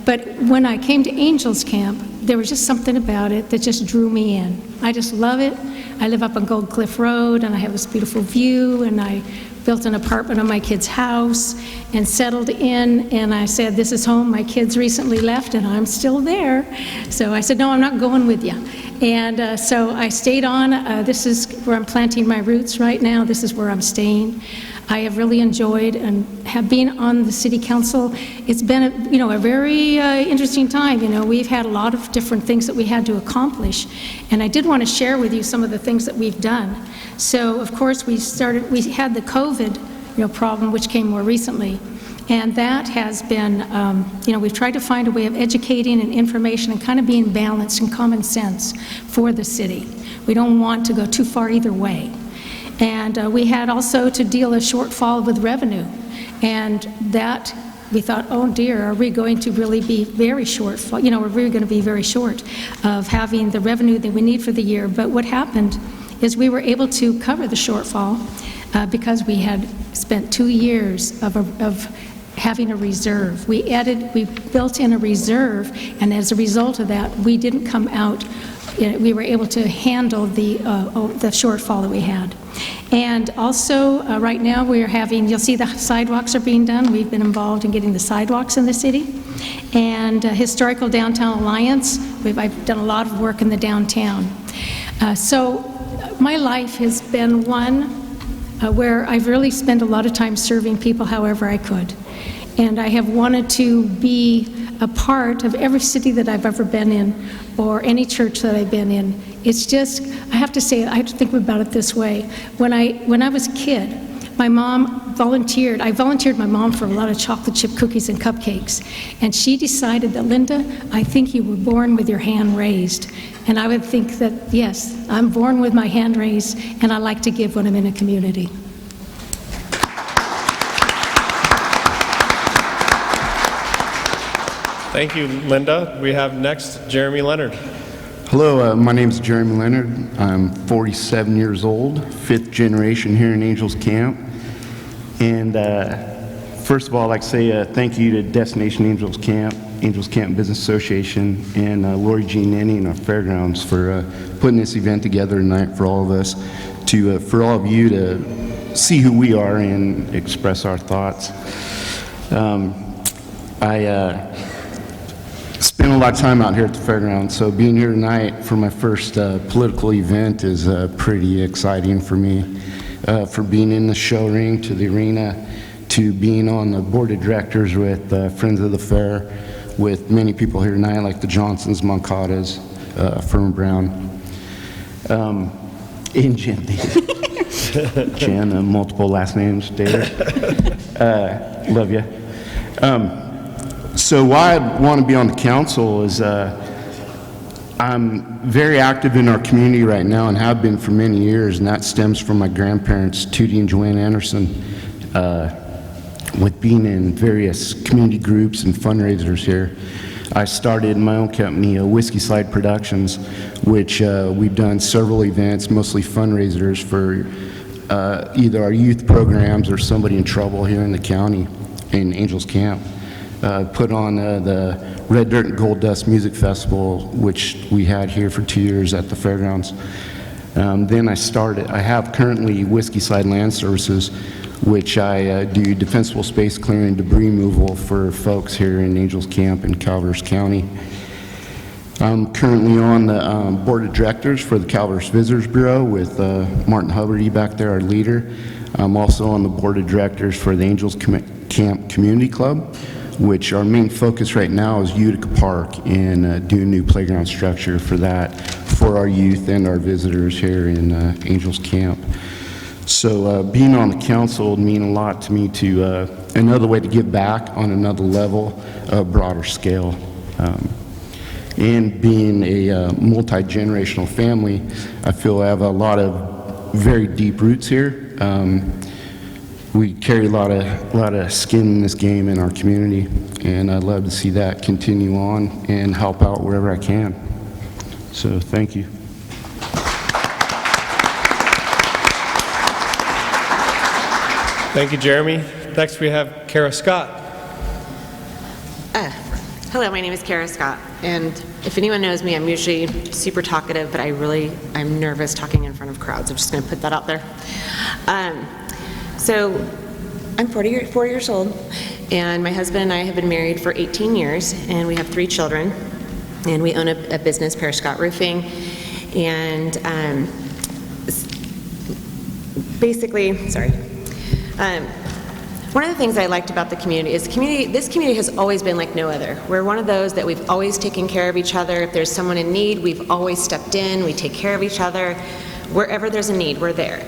but when I came to Angels Camp, there was just something about it that just drew me in. I just love it. I live up on Gold Cliff Road, and I have this beautiful view, and I built an apartment on my kid's house and settled in, and I said, this is home. My kids recently left, and I'm still there. So I said, no, I'm not going with you. And so I stayed on. This is where I'm planting my roots right now. This is where I'm staying. I have really enjoyed and have been on the city council. It's been a very interesting time. We've had a lot of different things that we had to accomplish, and I did want to share with you some of the things that we've done. So of course we had the COVID problem, which came more recently, and that has been we've tried to find a way of educating and information and kind of being balanced and common sense for the city. We don't want to go too far either way. And we had also to deal a shortfall with revenue, and that we thought, oh dear, are we going to really be very short? Are we going to be very short of having the revenue that we need for the year? But what happened is we were able to cover the shortfall because we had spent 2 years of having a reserve. We built in a reserve, and as a result of that, we didn't come out. We were able to handle the shortfall that we had. And also, right now you'll see the sidewalks are being done. We've been involved in getting the sidewalks in the city. And Historical Downtown Alliance, I've done a lot of work in the downtown. So my life has been one where I've really spent a lot of time serving people however I could. And I have wanted to be a part of every city that I've ever been in, or any church that I've been in. It's just, I have to think about it this way. When I was a kid, my mom volunteered. I volunteered my mom for a lot of chocolate chip cookies and cupcakes. And she decided that, Linda, I think you were born with your hand raised. And I would think that, yes, I'm born with my hand raised, and I like to give when I'm in a community. Thank you, Linda. We have next Jeremy Leonard. Hello, my name is Jeremy Leonard. I'm 47 years old, 5th generation here in Angels Camp. And first of all, I'd like to say thank you to Destination Angels Camp Business Association, and Lori Jean Nenny and our Fairgrounds for putting this event together tonight for all of us, for all of you to see who we are and express our thoughts. I spent a lot of time out here at the Fairgrounds, so being here tonight for my first political event is pretty exciting for me. For being in the show ring, to the arena, to being on the board of directors with Friends of the Fair, with many people here tonight, like the Johnsons, Moncadas, Fern Brown, and Jen Davis. Jen, multiple last names, Davis. Love you. So why I want to be on the council is I'm very active in our community right now and have been for many years, and that stems from my grandparents, Tootie and Joanne Anderson, with being in various community groups and fundraisers here. I started my own company, Whiskey Slide Productions, which we've done several events, mostly fundraisers for either our youth programs or somebody in trouble here in the county, in Angels Camp. Put on the Red Dirt and Gold Dust Music Festival, which we had here for 2 years at the Fairgrounds. Then I have currently Whiskey Slide Land Services, which I do defensible space clearing and debris removal for folks here in Angels Camp in Calaveras County. I'm currently on the board of directors for the Calaveras Visitors Bureau with Martin Hubbard back there, our leader. I'm also on the board of directors for the Angels Camp Community Club, which our main focus right now is Utica Park and doing new playground structure for that, for our youth and our visitors here in Angels Camp. So being on the council would mean a lot to me, to another way to give back on another level, a broader scale. And being a multi-generational family, I feel I have a lot of very deep roots here. We carry a lot of skin in this game in our community, and I'd love to see that continue on and help out wherever I can. So thank you. Thank you, Jeremy. Next we have Kara Scott. Hello, my name is Kara Scott, and if anyone knows me, I'm usually super talkative, but I'm nervous talking in front of crowds. I'm just going to put that out there. So I'm 44 years old, and my husband and I have been married for 18 years, and we have 3 children, and we own a business, Parish Scott Roofing, and one of the things I liked about the community is this community has always been like no other. We're one of those that we've always taken care of each other. If there's someone in need, we've always stepped in. We take care of each other. Wherever there's a need, we're there.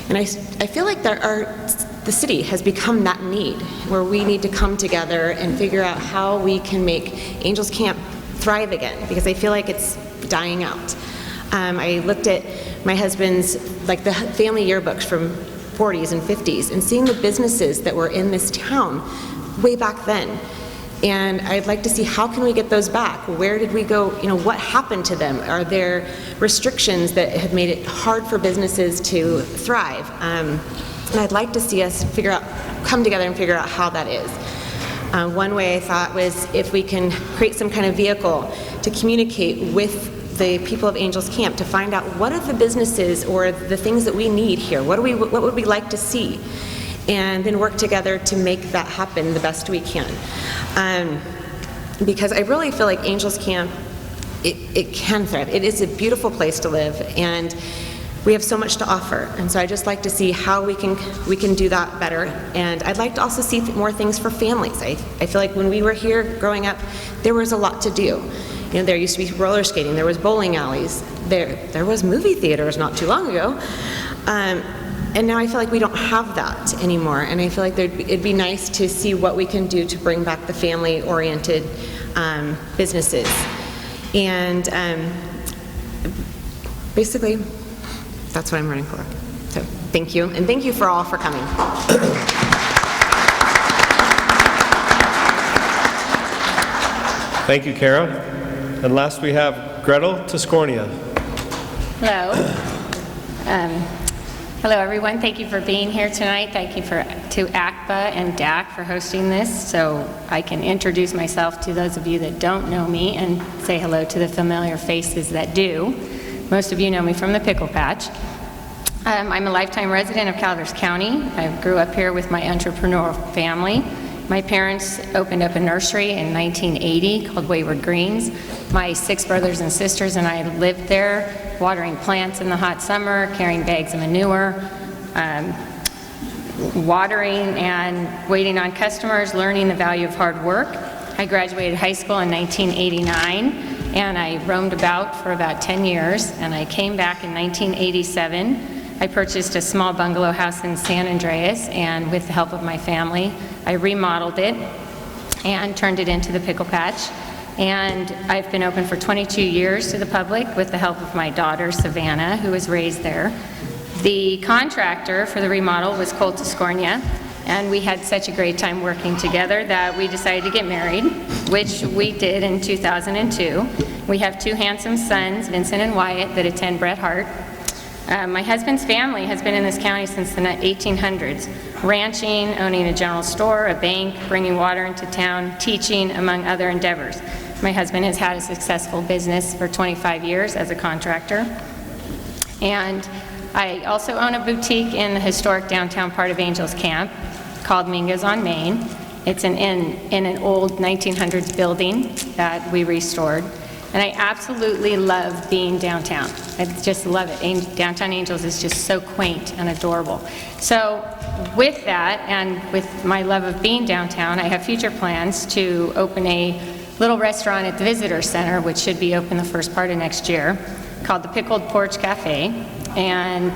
And I feel like the city has become that need, where we need to come together and figure out how we can make Angels Camp thrive again, because I feel like it's dying out. I looked at my husband's, the family yearbooks from 40s and 50s, and seeing the businesses that were in this town way back then. And I'd like to see, how can we get those back? Where did we go? What happened to them? Are there restrictions that have made it hard for businesses to thrive? And I'd like to see us come together and figure out how that is. One way I thought was if we can create some kind of vehicle to communicate with the people of Angels Camp to find out what are the businesses or the things that we need here. What would we like to see? And then work together to make that happen the best we can. Because I really feel like Angels Camp, it can thrive. It is a beautiful place to live, and we have so much to offer. And so I just like to see how we can do that better. And I'd like to also see more things for families. I feel like when we were here growing up, there was a lot to do. There used to be roller skating, there was bowling alleys, there was movie theaters not too long ago. And now I feel like we don't have that anymore, and I feel like it'd be nice to see what we can do to bring back the family-oriented businesses. And basically, that's what I'm running for. So thank you, and thank you for all for coming. Thank you, Kara. And last we have Gretel Tiscornia. Hello. Hello, everyone. Thank you for being here tonight. Thank you to ACPA and DAC for hosting this, so I can introduce myself to those of you that don't know me and say hello to the familiar faces that do. Most of you know me from the Pickle Patch. I'm a lifetime resident of Calaveras County. I grew up here with my entrepreneurial family. My parents opened up a nursery in 1980 called Wayward Greens. My 6 brothers and sisters and I lived there, watering plants in the hot summer, carrying bags of manure, watering and waiting on customers, learning the value of hard work. I graduated high school in 1989, and I roamed about for about 10 years, and I came back in 1987. I purchased a small bungalow house in San Andreas, and with the help of my family, I remodeled it and turned it into the Pickle Patch. And I've been open for 22 years to the public with the help of my daughter, Savannah, who was raised there. The contractor for the remodel was Colt Tiscornia, and we had such a great time working together that we decided to get married, which we did in 2002. We have 2 handsome sons, Vincent and Wyatt, that attend Bret Harte. My husband's family has been in this county since the 1800s, ranching, owning a general store, a bank, bringing water into town, teaching, among other endeavors. My husband has had a successful business for 25 years as a contractor. And I also own a boutique in the historic downtown part of Angels Camp called Mingo's on Main. It's in an old 1900s building that we restored. And I absolutely love being downtown. I just love it. Downtown Angels is just so quaint and adorable. So with that, and with my love of being downtown, I have future plans to open a little restaurant at the Visitor Center, which should be open the first part of next year, called the Pickled Porch Cafe. And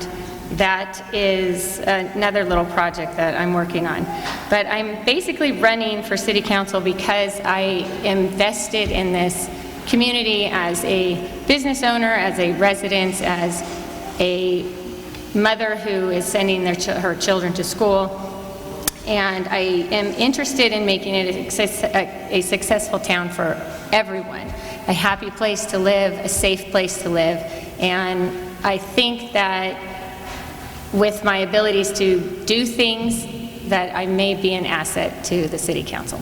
that is another little project that I'm working on. But I'm basically running for City Council because I am vested in this community as a business owner, as a resident, as a mother who is sending her children to school. And I am interested in making it a successful town for everyone, a happy place to live, a safe place to live. And I think that with my abilities to do things, that I may be an asset to the City Council.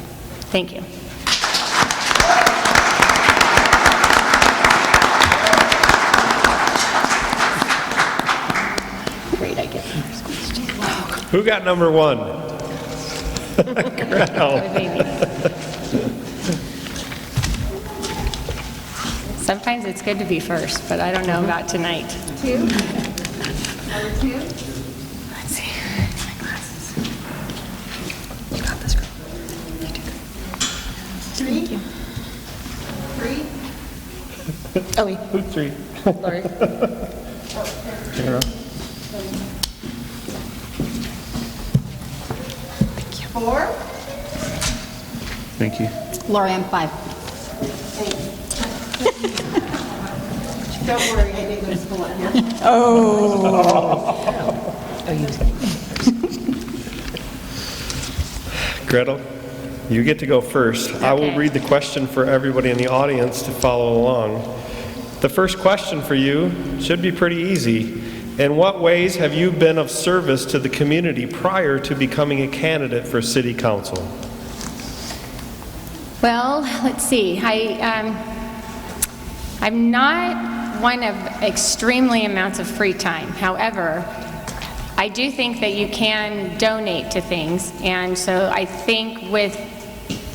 Thank you. Great, I get the first question. Who got number 1? Gretel. Sometimes it's good to be first, but I don't know about tonight. 2? Number 2? Let's see. My glasses. You got this, girl. You do good. 3? 3? Oh, wait. Who's 3? Lori. Kara. 4? Thank you. Lori, I'm 5. Don't worry, I didn't go to school up here. Gretel, you get to go first. I will Okay. read the question for everybody in the audience to follow along. The first question for you should be pretty easy. In what ways have you been of service to the community prior to becoming a candidate for City Council? Well, let's see. I'm not one of extremely amounts of free time. However, I do think that you can donate to things, and so I think with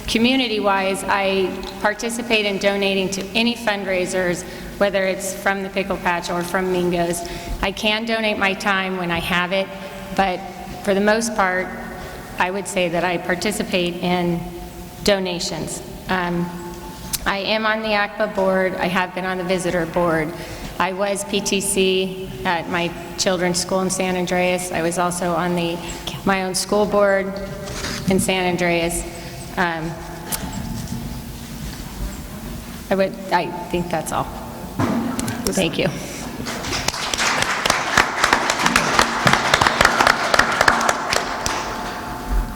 community-wise, I participate in donating to any fundraisers, whether it's from the Pickle Patch or from Mingo's. I can donate my time when I have it, but for the most part, I would say that I participate in donations. I am on the ACPA board. I have been on the visitor board. I was PTC at my children's school in San Andreas. I was also on my own school board in San Andreas. I think that's all. Thank you.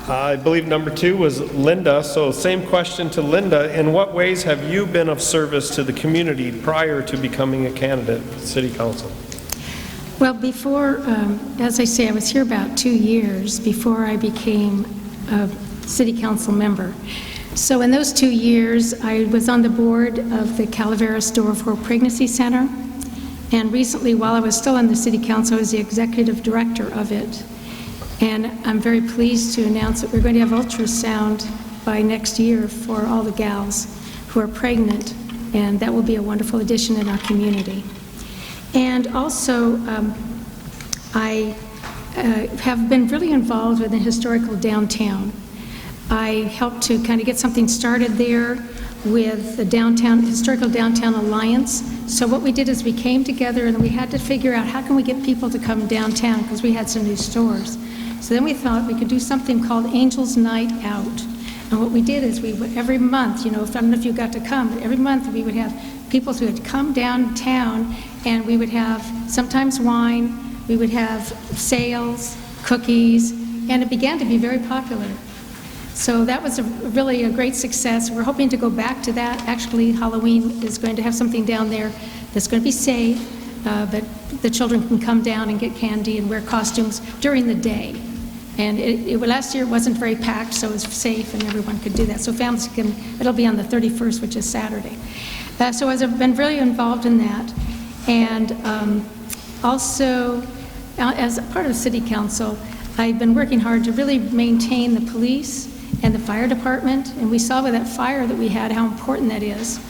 I believe number 2 was Linda, so same question to Linda. In what ways have you been of service to the community prior to becoming a candidate for City Council? Well, before, as I say, I was here about 2 years before I became a city council member. So in those 2 years, I was on the board of the Calaveras Door for Pregnancy Center, and recently, while I was still on the city council, I was the executive director of it. And I'm very pleased to announce that we're going to have ultrasound by next year for all the gals who are pregnant, and that will be a wonderful addition in our community. And also, I have been really involved with the historical downtown. I helped to kind of get something started there with the Historical Downtown Alliance. So what we did is we came together and we had to figure out how can we get people to come downtown because we had some new stores. So then we thought we could do something called Angels Night Out. And what we did is we would, every month, I don't know if you got to come, but every month we would have people who would come downtown and we would have sometimes wine, we would have sales, cookies, and it began to be very popular. So that was really a great success. We're hoping to go back to that. Actually, Halloween is going to have something down there that's going to be safe, but the children can come down and get candy and wear costumes during the day. And last year it wasn't very packed, so it was safe and everyone could do that. So families can, it'll be on the 31st, which is Saturday. So I've been really involved in that. And also, as a part of the City Council, I've been working hard to really maintain the police and the fire department. And we saw with that fire that we had how important that is.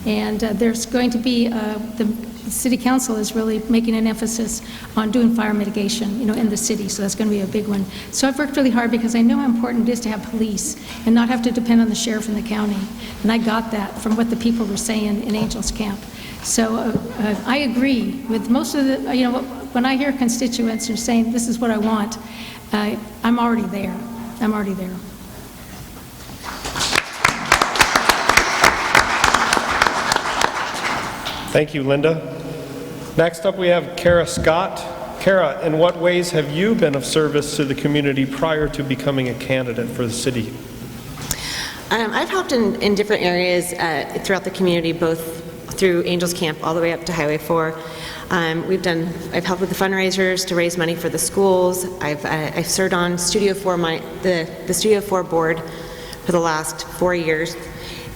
And there's going to be, the City Council is really making an emphasis on doing fire mitigation, in the city, so that's going to be a big one. So I've worked really hard because I know how important it is to have police and not have to depend on the sheriff in the county. And I got that from what the people were saying in Angels Camp. So I agree with most of the, when I hear constituents are saying this is what I want, I'm already there. I'm already there. Thank you, Linda. Next up, we have Kara Scott. Kara, in what ways have you been of service to the community prior to becoming a candidate for the city? I've helped in different areas throughout the community, both through Angels Camp all the way up to Highway 4. I've helped with the fundraisers to raise money for the schools. I've served on Studio 4, the Studio 4 board for the last 4 years,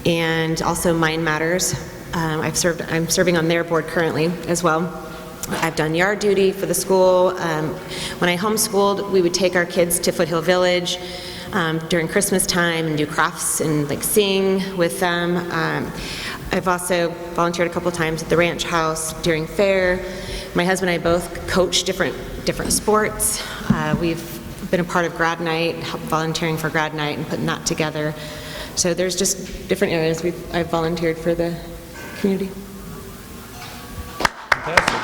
and also Mind Matters. I'm serving on their board currently as well. I've done yard duty for the school. When I homeschooled, we would take our kids to Foothill Village during Christmas time and do crafts and sing with them. I've also volunteered a couple times at the ranch house during fair. My husband and I both coach different sports. We've been a part of grad night, volunteering for grad night and putting that together. So there's just different areas I've volunteered for the community. Fantastic.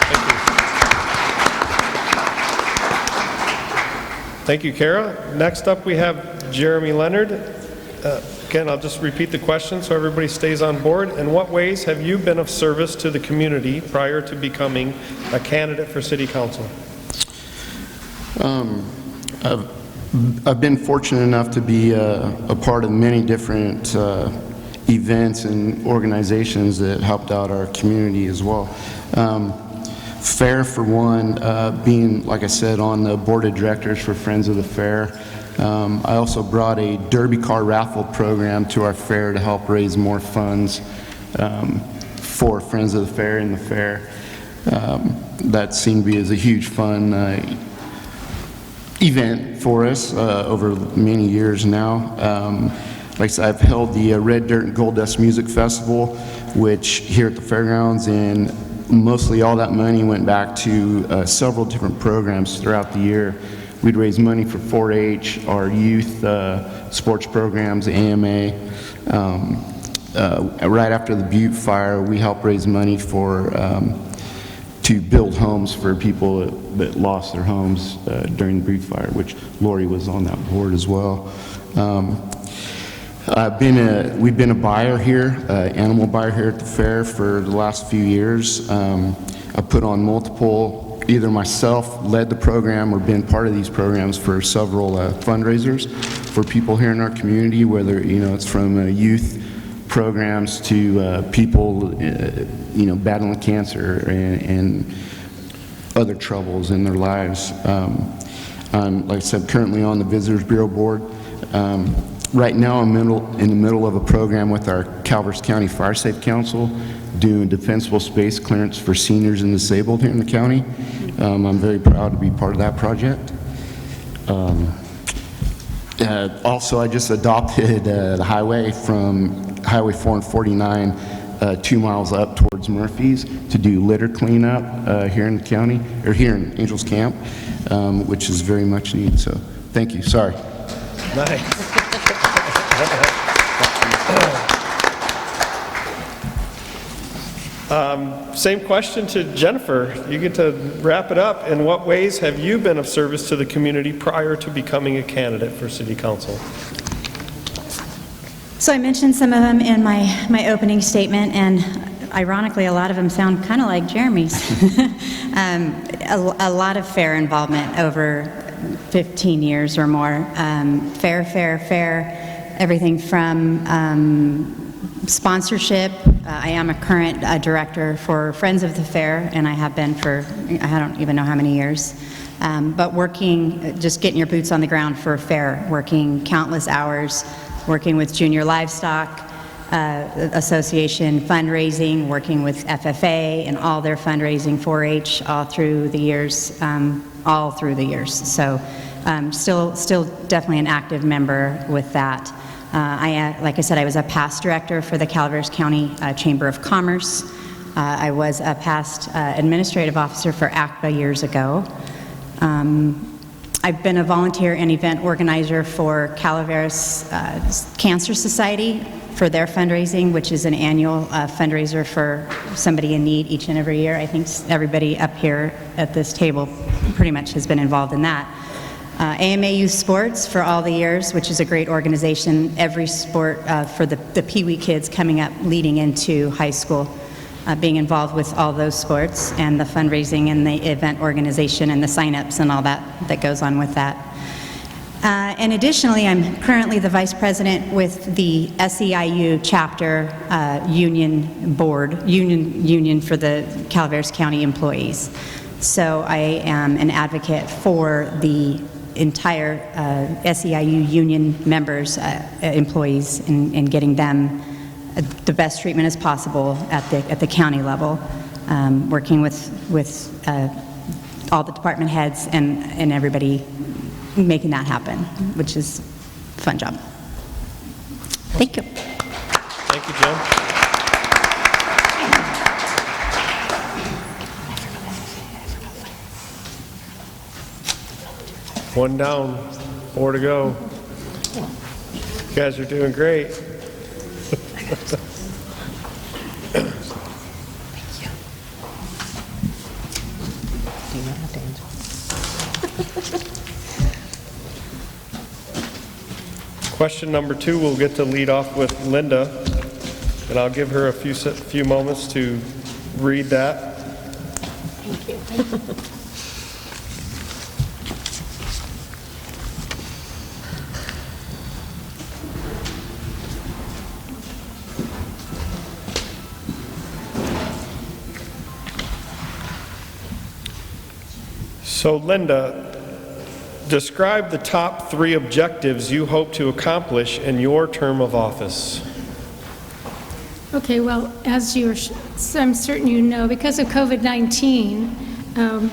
Thank you, Kara. Next up, we have Jeremy Leonard. Again, I'll just repeat the question so everybody stays on board. In what ways have you been of service to the community prior to becoming a candidate for City Council? I've been fortunate enough to be a part of many different events and organizations that helped out our community as well. Fair, for one, being, like I said, on the board of directors for Friends of the Fair. I also brought a derby car raffle program to our fair to help raise more funds for Friends of the Fair and the fair. That seemed to be as a huge fun event for us over many years now. Like I said, I've held the Red Dirt and Gold Dust Music Festival, which here at the Fairgrounds, and mostly all that money went back to several different programs throughout the year. We'd raise money for 4-H, our youth sports programs, AMA. Right after the Butte fire, we helped raise money for to build homes for people that lost their homes during the Breed Fire, which Lori was on that board as well. We've been a buyer here, animal buyer here at the fair for the last few years. I put on multiple, either myself led the program or been part of these programs for several fundraisers for people here in our community, whether it's from youth programs to people battling cancer and other troubles in their lives. I'm, like I said, currently on the Visitors Bureau Board. Right now, I'm in the middle of a program with our Calaveras County Fire Safe Council doing defensible space clearance for seniors and disabled here in the county. I'm very proud to be part of that project. Also, I just adopted the highway from Highway 4 and 49 2 miles up towards Murphy's to do litter cleanup here in the county, or here in Angels Camp, which is very much needed. So, thank you. Sorry. Nice. Same question to Jennifer. You get to wrap it up. In what ways have you been of service to the community prior to becoming a candidate for City Council? So I mentioned some of them in my opening statement, and ironically, a lot of them sound kind of like Jeremy's. A lot of fair involvement over 15 years or more. Fair, everything from sponsorship. I am a current director for Friends of the Fair, and I have been for, I don't even know how many years. But working, just getting your boots on the ground for a fair, working countless hours, working with Junior Livestock Association, fundraising, working with FFA and all their fundraising, 4-H, all through the years. So still definitely an active member with that. Like I said, I was a past director for the Calaveras County Chamber of Commerce. I was a past administrative officer for ACPA years ago. I've been a volunteer and event organizer for Calaveras Cancer Society for their fundraising, which is an annual fundraiser for somebody in need each and every year. I think everybody up here at this table pretty much has been involved in that. AMA Youth Sports for all the years, which is a great organization. Every sport for the Pee-wee kids coming up, leading into high school, being involved with all those sports and the fundraising and the event organization and the sign-ups and all that goes on with that. And additionally, I'm currently the vice president with the SEIU chapter union board, union for the Calaveras County employees. So I am an advocate for the entire SEIU union members, employees, and getting them the best treatment as possible at the county level, working with all the department heads and everybody making that happen, which is a fun job. Thank you. Thank you, Jen. One down, 4 to go. You guys are doing great. Question number 2, we'll get to lead off with Linda, and I'll give her a few moments to read that. Thank you. So Linda, describe the top 3 objectives you hope to accomplish in your term of office. Okay, well, as I'm certain you know, because of COVID-19,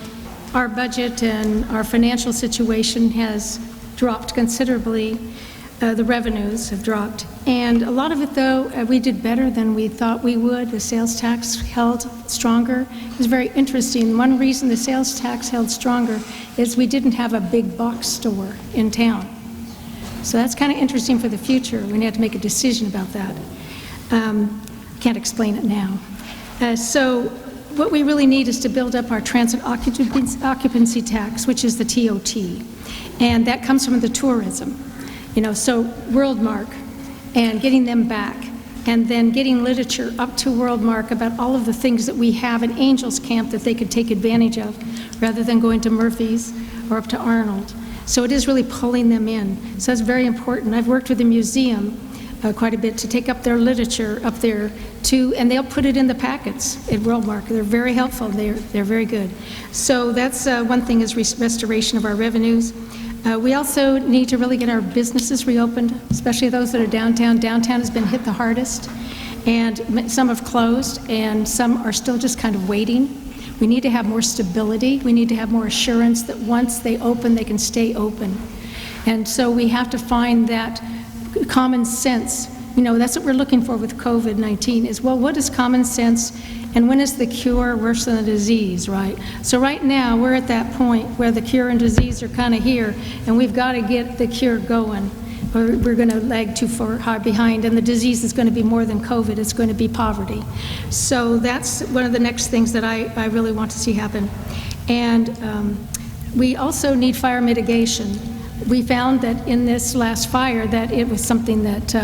our budget and our financial situation has dropped considerably. The revenues have dropped. And a lot of it, though, we did better than we thought we would. The sales tax held stronger. It was very interesting. One reason the sales tax held stronger is we didn't have a big box store in town. So that's kind of interesting for the future. We had to make a decision about that. Can't explain it now. So what we really need is to build up our transit occupancy tax, which is the TOT. And that comes from the tourism. So Worldmark, and getting them back, and then getting literature up to Worldmark about all of the things that we have in Angels Camp that they could take advantage of, rather than going to Murphy's or up to Arnold. So it is really pulling them in. So that's very important. I've worked with the museum quite a bit to take up their literature up there too, and they'll put it in the packets at Worldmark. They're very helpful. They're very good. So that's one thing, is restoration of our revenues. We also need to really get our businesses reopened, especially those that are downtown. Downtown has been hit the hardest, and some have closed, and some are still just kind of waiting. We need to have more stability. We need to have more assurance that once they open, they can stay open. And so we have to find that common sense. That's what we're looking for with COVID-19 is, well, what is common sense, and when is the cure worse than the disease, right? So right now, we're at that point where the cure and disease are kind of here, and we've got to get the cure going, or we're going to lag too far behind, and the disease is going to be more than COVID. It's going to be poverty. So that's one of the next things that I really want to see happen. And we also need fire mitigation. We found that in this last fire that it was something that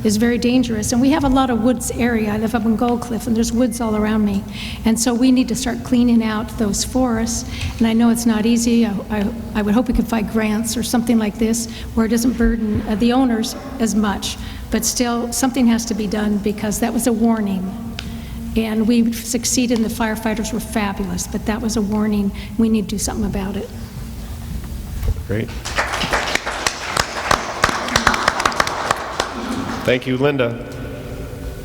is very dangerous. And we have a lot of woods area. I live up in Gold Cliff, and there's woods all around me. And so we need to start cleaning out those forests. And I know it's not easy. I would hope we could find grants or something like this where it doesn't burden the owners as much. But still, something has to be done, because that was a warning. And we succeeded, and the firefighters were fabulous. But that was a warning. We need to do something about it. Great. Thank you, Linda.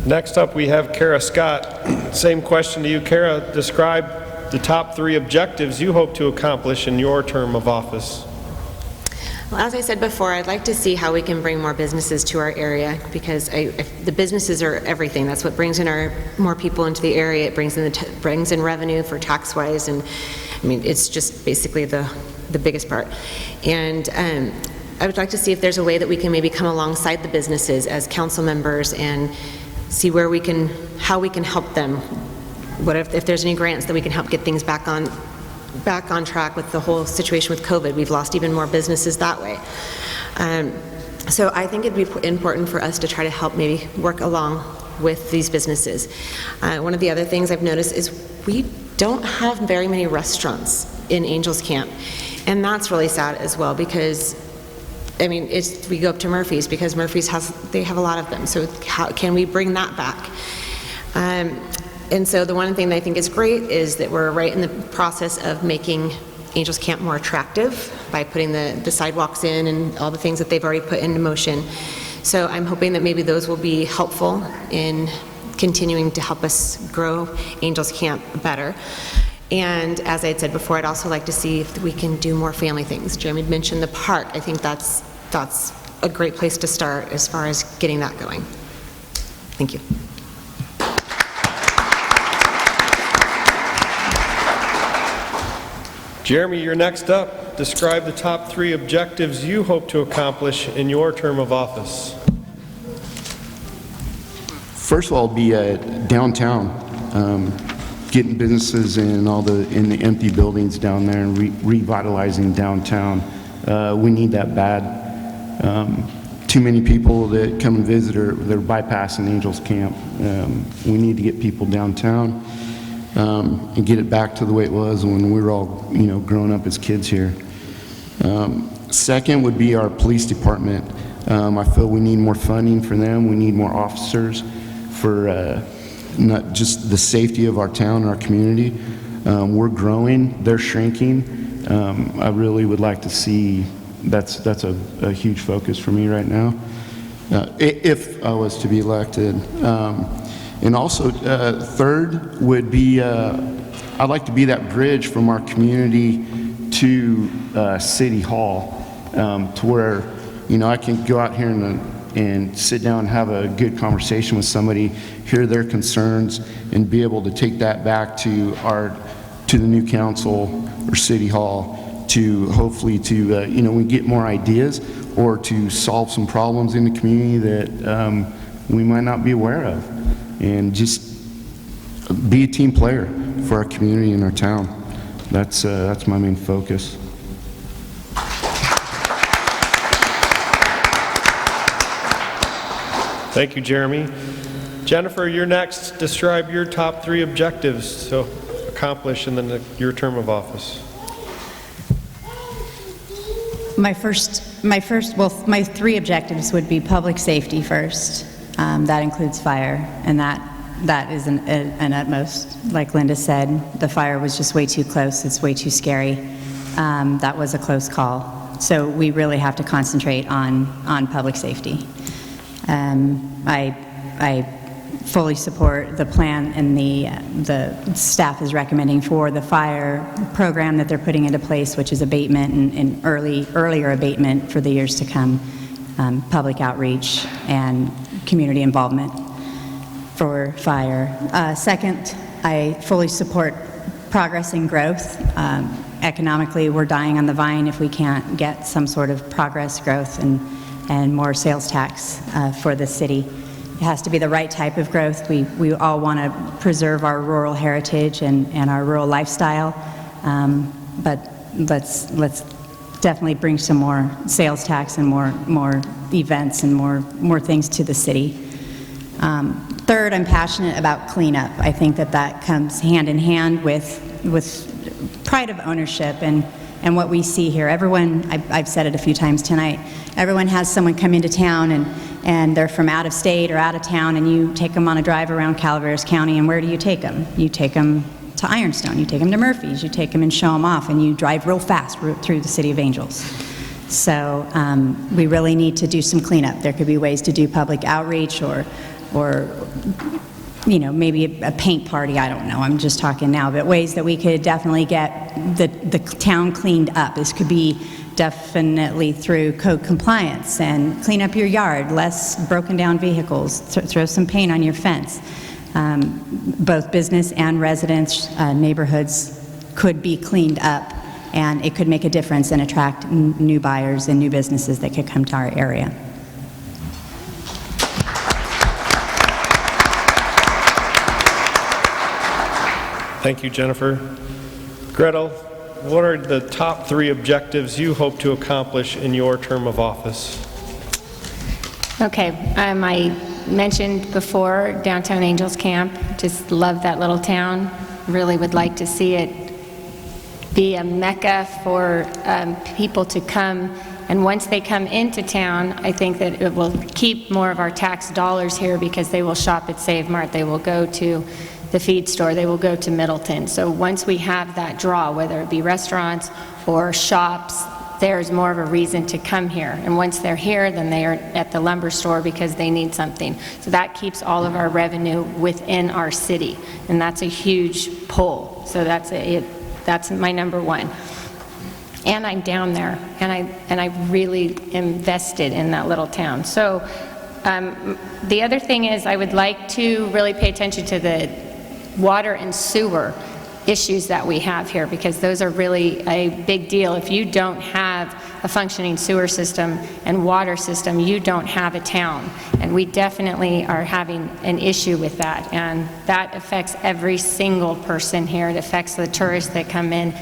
Next up, we have Kara Scott. Same question to you, Kara. Describe the top 3 objectives you hope to accomplish in your term of office. Well, as I said before, I'd like to see how we can bring more businesses to our area, because the businesses are everything. That's what brings in more people into the area. It brings in revenue for tax-wise, and I mean, it's just basically the biggest part. And I would like to see if there's a way that we can maybe come alongside the businesses as council members and see how we can help them. What if there's any grants that we can help get things back on track with the whole situation with COVID. We've lost even more businesses that way. So I think it'd be important for us to try to help maybe work along with these businesses. One of the other things I've noticed is we don't have very many restaurants in Angels Camp, and that's really sad as well, because I mean, we go up to Murphy's because Murphy's they have a lot of them. So how can we bring that back? And so the one thing that I think is great is that we're right in the process of making Angels Camp more attractive by putting the sidewalks in and all the things that they've already put into motion. So I'm hoping that maybe those will be helpful in continuing to help us grow Angels Camp better. And as I had said before, I'd also like to see if we can do more family things. Jeremy mentioned the park. I think that's a great place to start as far as getting that going. Thank you. Jeremy, you're next up. Describe the top 3 objectives you hope to accomplish in your term of office. First of all, be downtown, getting businesses in the empty buildings down there and revitalizing downtown. We need that bad. Too many people that come and visit they're bypassing Angels Camp. We need to get people downtown and get it back to the way it was when we were all, growing up as kids here. Second would be our police department. I feel we need more funding for them. We need more officers for not just the safety of our town and our community. We're growing, they're shrinking. I really would like to see, that's a huge focus for me right now, if I was to be elected. And also, third would be, I'd like to be that bridge from our community to City Hall, to where, I can go out here and sit down and have a good conversation with somebody, hear their concerns, and be able to take that back to the new council or City Hall to hopefully we get more ideas or to solve some problems in the community that we might not be aware of. And just be a team player for our community and our town. That's my main focus. Thank you, Jeremy. Jennifer, you're next. Describe your top 3 objectives to accomplish in your term of office. My 3 objectives would be public safety first. That includes fire, and that is an utmost. Like Linda said, the fire was just way too close. It's way too scary. That was a close call. So we really have to concentrate on public safety. I fully support the plan and the staff is recommending for the fire program that they're putting into place, which is abatement and earlier abatement for the years to come, public outreach and community involvement for fire. Second, I fully support progress and growth. Economically, we're dying on the vine if we can't get some sort of progress, growth, and more sales tax for the city. It has to be the right type of growth. We all want to preserve our rural heritage and our rural lifestyle, but let's definitely bring some more sales tax and more events and more things to the city. Third, I'm passionate about cleanup. I think that comes hand in hand with pride of ownership and what we see here. Everyone, I've said it a few times tonight, everyone has someone come into town and they're from out of state or out of town, and you take them on a drive around Calaveras County, and where do you take them? You take them to Ironstone, you take them to Murphy's, you take them and show them off, and you drive real fast through the City of Angels. So we really need to do some cleanup. There could be ways to do public outreach or maybe a paint party, I don't know, I'm just talking now, but ways that we could definitely get the town cleaned up. This could be definitely through code compliance and clean up your yard, less broken down vehicles, throw some paint on your fence. Both business and residents, neighborhoods could be cleaned up, and it could make a difference and attract new buyers and new businesses that could come to our area. Thank you, Jennifer. Gretel, what are the top 3 objectives you hope to accomplish in your term of office? Okay, I mentioned before downtown Angels Camp. Just love that little town. Really would like to see it be a mecca for people to come. And once they come into town, I think that it will keep more of our tax dollars here because they will shop at Save Mart. They will go to the feed store, they will go to Middleton. So once we have that draw, whether it be restaurants or shops, there's more of a reason to come here. And once they're here, then they are at the lumber store because they need something. So that keeps all of our revenue within our city, and that's a huge pull. So that's my number 1. And I'm down there, and I really am vested in that little town. So the other thing is I would like to really pay attention to the water and sewer issues that we have here, because those are really a big deal. If you don't have a functioning sewer system and water system, you don't have a town. And we definitely are having an issue with that. And that affects every single person here. It affects the tourists that come in.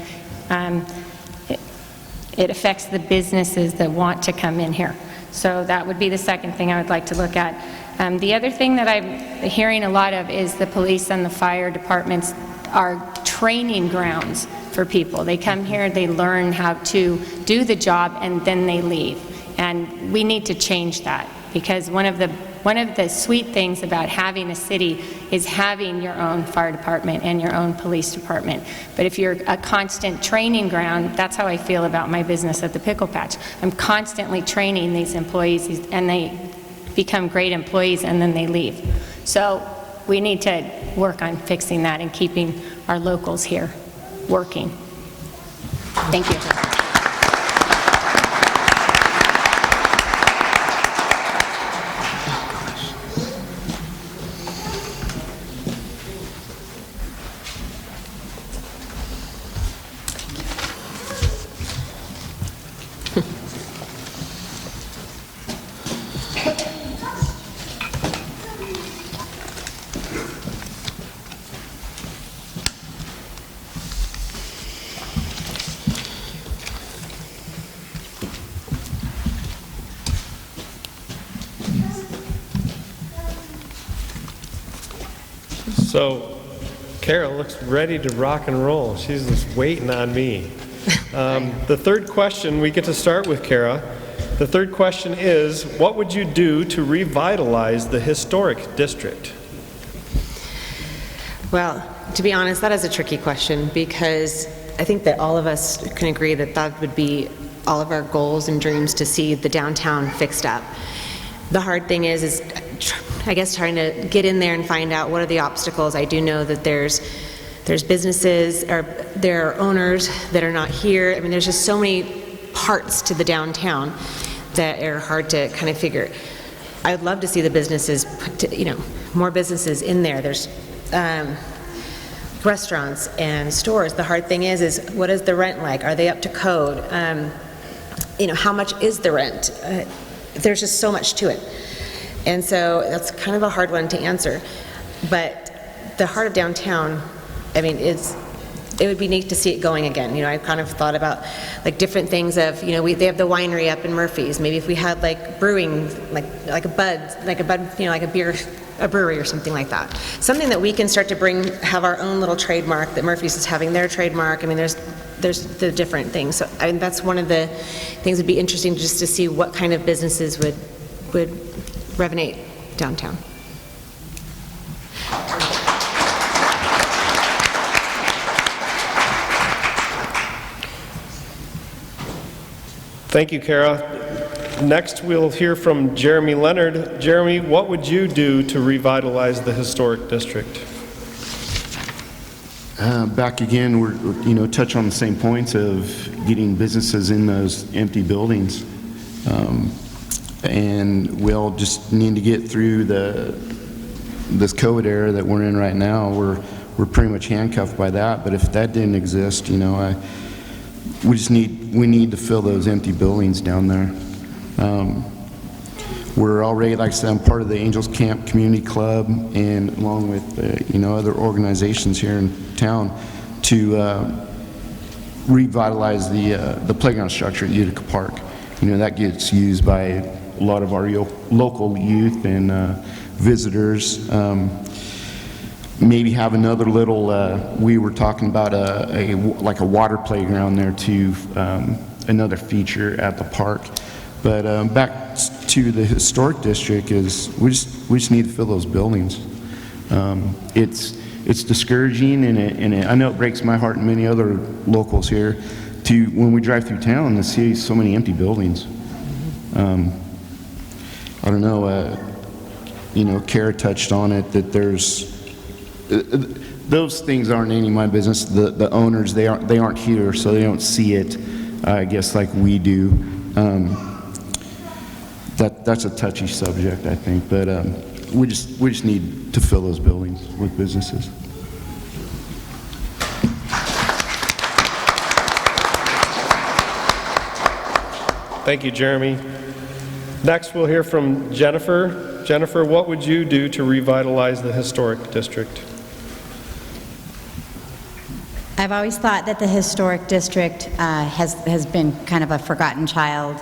It affects the businesses that want to come in here. So that would be the second thing I would like to look at. The other thing that I'm hearing a lot of is the police and the fire departments are training grounds for people. They come here, they learn how to do the job, and then they leave. And we need to change that, because one of the sweet things about having a city is having your own fire department and your own police department. But if you're a constant training ground, that's how I feel about my business at the Pickle Patch. I'm constantly training these employees, and they become great employees, and then they leave. So we need to work on fixing that and keeping our locals here working. Thank you. So, Carol looks ready to rock and roll. She's just waiting on me. The third question, we get to start with Kara. The third question is, what would you do to revitalize the historic district? Well, to be honest, that is a tricky question because I think that all of us can agree that that would be all of our goals and dreams to see the downtown fixed up. The hard thing is I guess trying to get in there and find out what are the obstacles. I do know that there's businesses, or there are owners that are not here. I mean, there's just so many parts to the downtown that are hard to kind of figure. I would love to see the businesses, more businesses in there. There's restaurants and stores. The hard thing is what is the rent like? Are they up to code? How much is the rent? There's just so much to it. And so that's kind of a hard one to answer. But the heart of downtown, I mean, it would be neat to see it going again. I've kind of thought about like different things of, they have the winery up in Murphy's. Maybe if we had like brewing, like a brewery or something like that. Something that we can start to have our own little trademark, that Murphy's is having their trademark. I mean, there's the different things. So that's one of the things that'd be interesting just to see what kind of businesses would revenate downtown. Thank you, Kara. Next, we'll hear from Jeremy Leonard. Jeremy, what would you do to revitalize the historic district? Back again, we're touch on the same points of getting businesses in those empty buildings, and we'll just need to get through this COVID era that we're in right now. We're pretty much handcuffed by that. But if that didn't exist, we need to fill those empty buildings down there. We're already, like I said, I'm part of the Angels Camp Community Club, and along with other organizations here in town to revitalize the playground structure at Utica Park. That gets used by a lot of our local youth and visitors. Maybe have another little. We were talking about a water playground there too, another feature at the park. But back to the historic district is we just need to fill those buildings. It's discouraging, and I know it breaks my heart and many other locals here to when we drive through town to see so many empty buildings. I don't know. Kara touched on it that there's. Those things aren't any of my business. The owners, they aren't here, so they don't see it, I guess, like we do. That's a touchy subject, I think, but we just need to fill those buildings with businesses. Thank you, Jeremy. Next, we'll hear from Jennifer. Jennifer, what would you do to revitalize the historic district? I've always thought that the historic district has been kind of a forgotten child.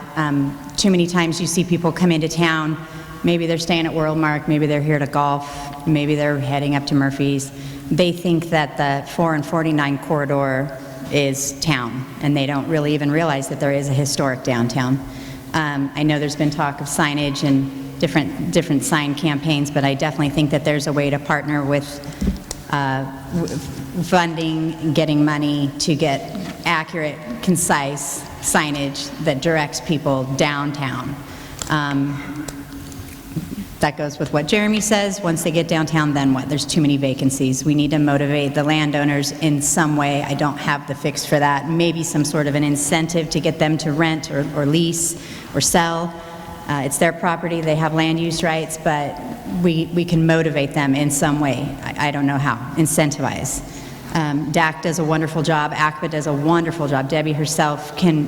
Too many times you see people come into town, maybe they're staying at Worldmark, maybe they're here to golf, maybe they're heading up to Murphy's. They think that the 4 and 49 corridor is town, and they don't really even realize that there is a historic downtown. I know there's been talk of signage and different sign campaigns, but I definitely think that there's a way to partner with funding, getting money to get accurate, concise signage that directs people downtown. That goes with what Jeremy says. Once they get downtown, then what? There's too many vacancies. We need to motivate the landowners in some way. I don't have the fix for that. Maybe some sort of an incentive to get them to rent or lease or sell. It's their property, they have land use rights, but we can motivate them in some way. I don't know how. Incentivize. DAC does a wonderful job. ACPA does a wonderful job. Debbie herself can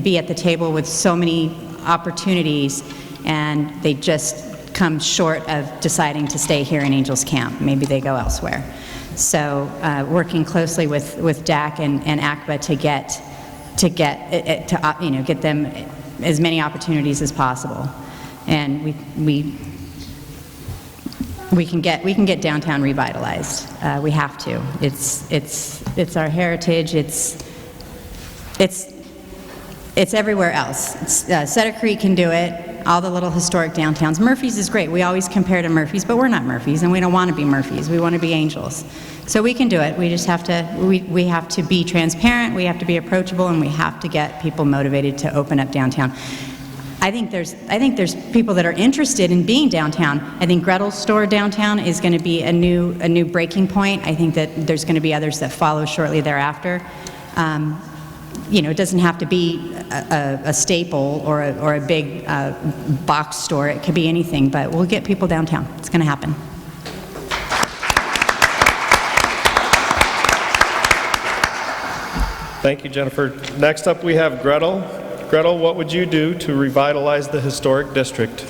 be at the table with so many opportunities, and they just come short of deciding to stay here in Angels Camp. Maybe they go elsewhere. So working closely with DAC and ACPA to get them we can get downtown revitalized. We have to. It's our heritage. It's everywhere else. Sutter Creek can do it. All the little historic downtowns. Murphy's is great. We always compare to Murphy's, but we're not Murphy's, and we don't want to be Murphy's. We want to be Angels. So we can do it. We just have to. We have to be transparent. We have to be approachable, and we have to get people motivated to open up downtown. I think there's people that are interested in being downtown. I think Gretel's store downtown is going to be a new breaking point. I think that there's going to be others that follow shortly thereafter. It doesn't have to be a staple or a big box store. It could be anything, but we'll get people downtown. It's going to happen. Thank you, Jennifer. Next up, we have Gretel. Gretel, what would you do to revitalize the historic district?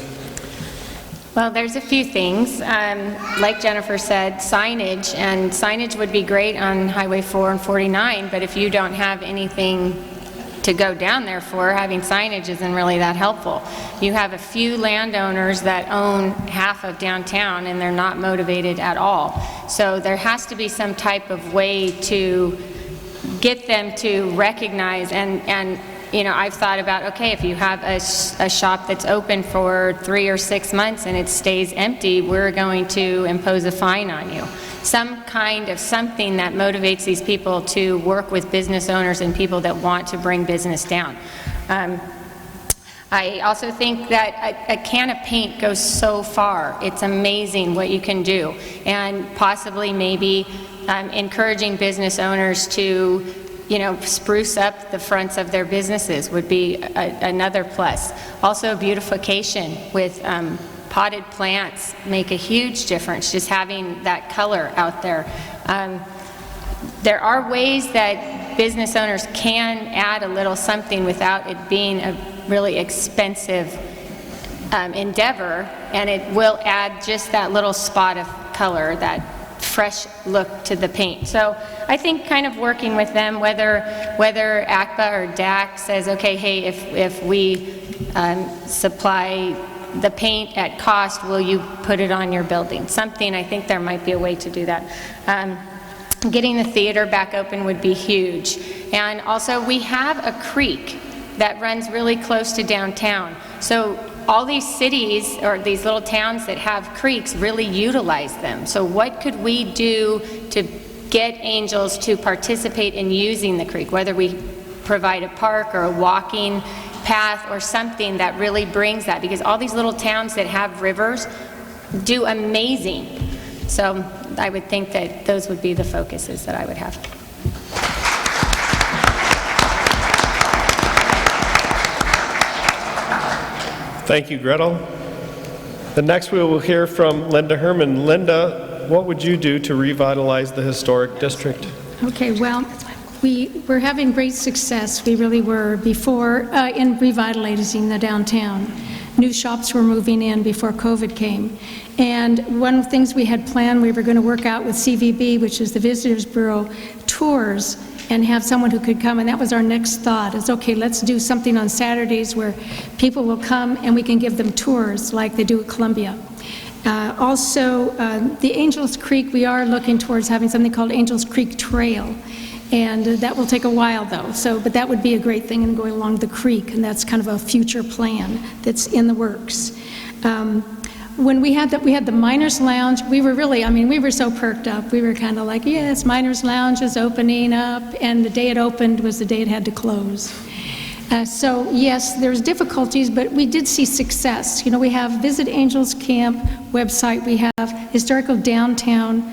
Well, there's a few things. Like Jennifer said, signage, and signage would be great on Highway 4 and 49, but if you don't have anything to go down there for, having signage isn't really that helpful. You have a few landowners that own half of downtown, and they're not motivated at all. So there has to be some type of way to get them to recognize and I've thought about, okay, if you have a shop that's open for 3 or 6 months and it stays empty, we're going to impose a fine on you. Some kind of something that motivates these people to work with business owners and people that want to bring business down. I also think that a can of paint goes so far. It's amazing what you can do. And possibly maybe encouraging business owners to spruce up the fronts of their businesses would be another plus. Also, beautification with potted plants make a huge difference, just having that color out there. There are ways that business owners can add a little something without it being a really expensive endeavor, and it will add just that little spot of color, that fresh look to the paint. So I think kind of working with them, whether ACPA or DAC says, okay, hey, if we supply the paint at cost, will you put it on your building? Something, I think there might be a way to do that. Getting the theater back open would be huge. And also we have a creek that runs really close to downtown. So all these cities or these little towns that have creeks really utilize them. So what could we do to get Angels to participate in using the creek, whether we provide a park or a walking path or something that really brings that, because all these little towns that have rivers do amazing. So I would think that those would be the focuses that I would have. Thank you, Gretel. The next we will hear from Linda Herman. Linda, what would you do to revitalize the historic district? Okay, well, we're having great success. We really were before in revitalizing the downtown. New shops were moving in before COVID came. And one of the things we had planned, we were going to work out with CVB, which is the Visitors Bureau, tours, and have someone who could come, and that was our next thought, is okay, let's do something on Saturdays where people will come and we can give them tours like they do at Columbia. Also, the Angels Creek, we are looking towards having something called Angels Creek Trail, and that will take a while though, but that would be a great thing, and going along the creek, and that's kind of a future plan that's in the works. When we had the Miners Lounge, we were really, we were so perked up. We were kind of like, yes, Miners Lounge is opening up, and the day it opened was the day it had to close. So yes, there's difficulties, but we did see success. We have Visit Angels Camp website, we have Historical Downtown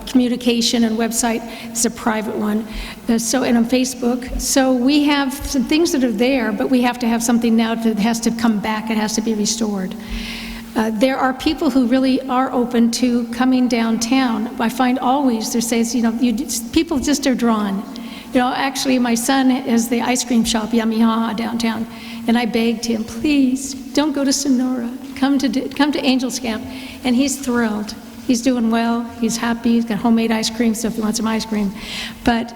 communication and website. It's a private one. And on Facebook. So we have some things that are there, but we have to have something now that has to come back. It has to be restored. There are people who really are open to coming downtown. I find always there says, people just are drawn. Actually, my son has the ice cream shop, Yummy Haha, downtown, and I begged him, please, don't go to Sonora. Come to Angels Camp, and he's thrilled. He's doing well, he's happy, he's got homemade ice cream, so if he wants some ice cream. But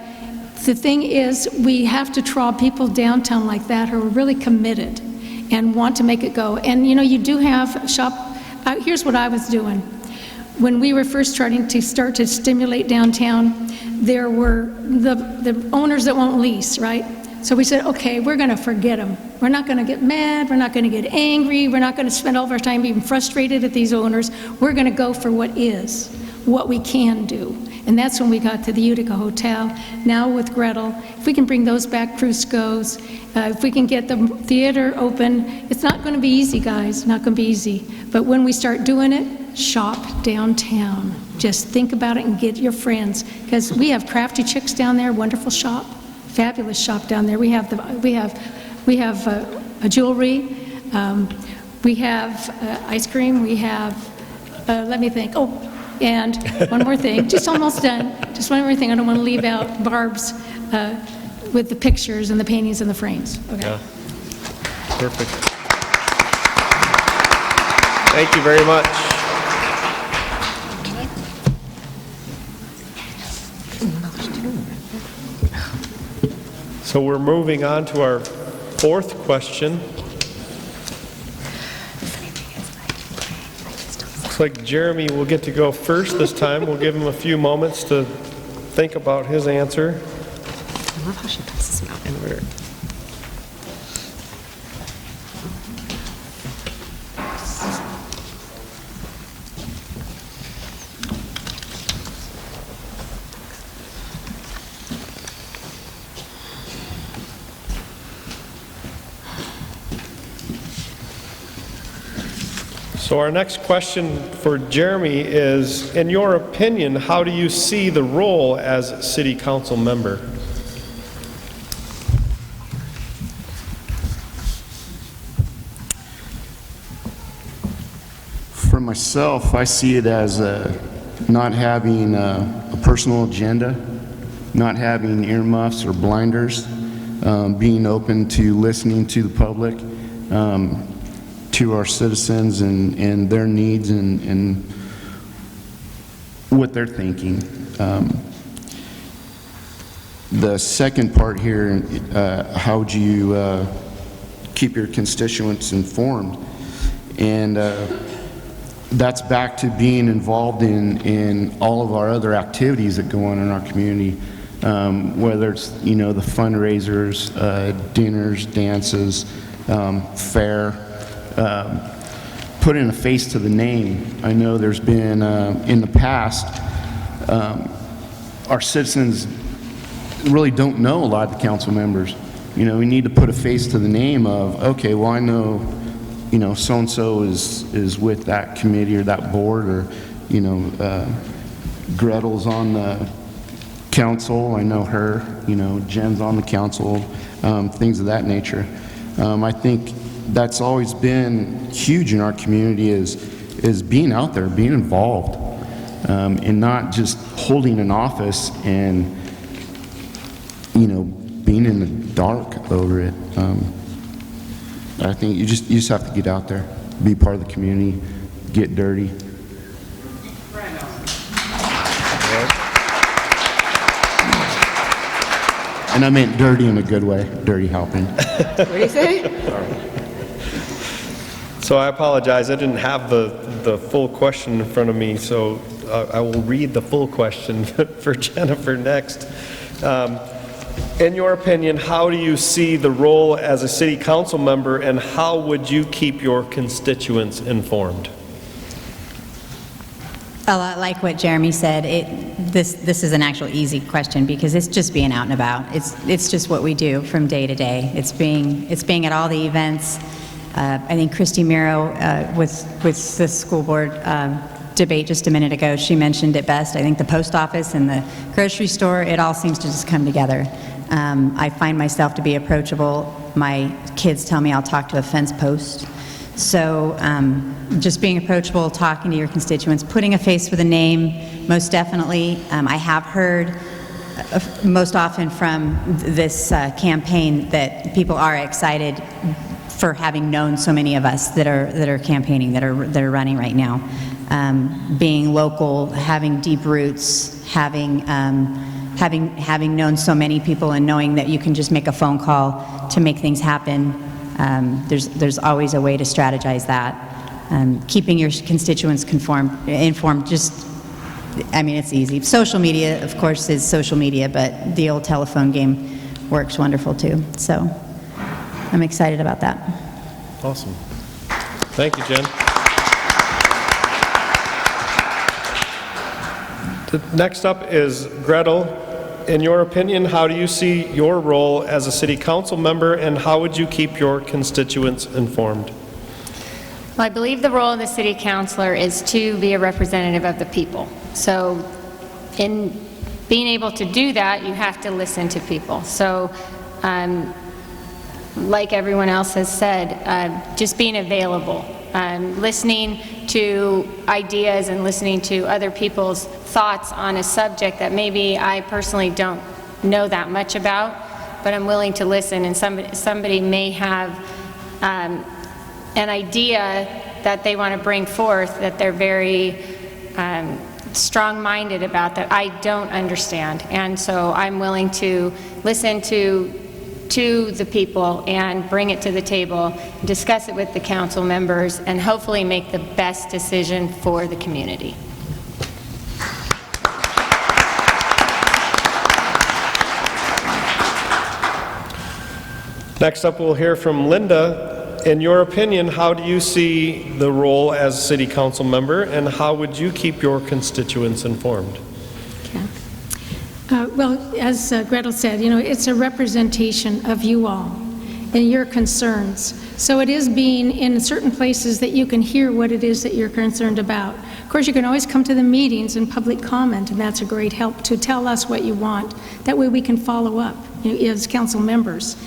the thing is, we have to draw people downtown like that who are really committed and want to make it go. And you do have shop Here's what I was doing. When we were first starting to stimulate downtown, there were the owners that won't lease, right? So we said, okay, we're going to forget them. We're not going to get mad. We're not going to get angry. We're not going to spend all of our time being frustrated at these owners. We're going to go for what is, what we can do. And that's when we got to the Utica Hotel. Now with Gretel, if we can bring those back, Crusoe's, if we can get the theater open, it's not going to be easy, guys, not going to be easy. But when we start doing it, shop downtown. Just think about it and get your friends. Because we have Crafty Chicks down there, wonderful shop, fabulous shop down there. We have a jewelry, we have ice cream, we have, let me think, and one more thing, just almost done, just one more thing, I don't want to leave out Barb's with the pictures and the paintings and the frames. Okay. Yeah. Perfect. Thank you very much. So we're moving on to our fourth question. Looks like Jeremy will get to go first this time. We'll give him a few moments to think about his answer. I love how she puts this out in order. So our next question for Jeremy is, in your opinion, how do you see the role as a city council member? For myself, I see it as not having a personal agenda, not having earmuffs or blinders, being open to listening to the public, to our citizens and their needs and what they're thinking. The second part here, how do you keep your constituents informed? And that's back to being involved in all of our other activities that go on in our community, whether it's, the fundraisers, dinners, dances, fair, putting a face to the name. I know there's been, in the past, our citizens really don't know a lot of the council members. We need to put a face to the name of, okay, well, I know, so-and-so is with that committee or that board, or, Gretel's on the council, I know her, Jen's on the council, things of that nature. I think that's always been huge in our community is being out there, being involved, and not just holding an office and, being in the dark over it. I think you just have to get out there, be part of the community, get dirty. And I meant dirty in a good way, dirty helping. What did you say? Sorry. So I apologize, I didn't have the full question in front of me, so I will read the full question for Jennifer next. In your opinion, how do you see the role as a city council member, and how would you keep your constituents informed? A lot like what Jeremy said, this is an actual easy question because it's just being out and about. It's just what we do from day to day. It's being at all the events. I think Christy Miro with the school board debate just a minute ago, she mentioned it best. I think the post office and the grocery store, it all seems to just come together. I find myself to be approachable. My kids tell me I'll talk to a fence post. So just being approachable, talking to your constituents, putting a face with a name, most definitely. I have heard most often from this campaign that people are excited for having known so many of us that are campaigning, that are running right now. Being local, having deep roots, having known so many people and knowing that you can just make a phone call to make things happen. There's always a way to strategize that. keeping your constituents informed, it's easy. Social media, of course, is social media, but the old telephone game works wonderful too. So I'm excited about that. Awesome. Thank you, Jen. Next up is Gretel. In your opinion, how do you see your role as a city council member, and how would you keep your constituents informed? Well, I believe the role of the city councilor is to be a representative of the people. So in being able to do that, you have to listen to people. So like everyone else has said, just being available, listening to ideas and listening to other people's thoughts on a subject that maybe I personally don't know that much about, but I'm willing to listen, and somebody may have an idea that they want to bring forth that they're very strong-minded about that I don't understand. And so I'm willing to listen to the people and bring it to the table, discuss it with the council members, and hopefully make the best decision for the community. Next up, we'll hear from Linda. In your opinion, how do you see the role as a city council member, and how would you keep your constituents informed? Well, as Gretel said, it's a representation of you all and your concerns. So it is being in certain places that you can hear what it is that you're concerned about. Of course, you can always come to the meetings and public comment, and that's a great help to tell us what you want. That way we can follow up as council members.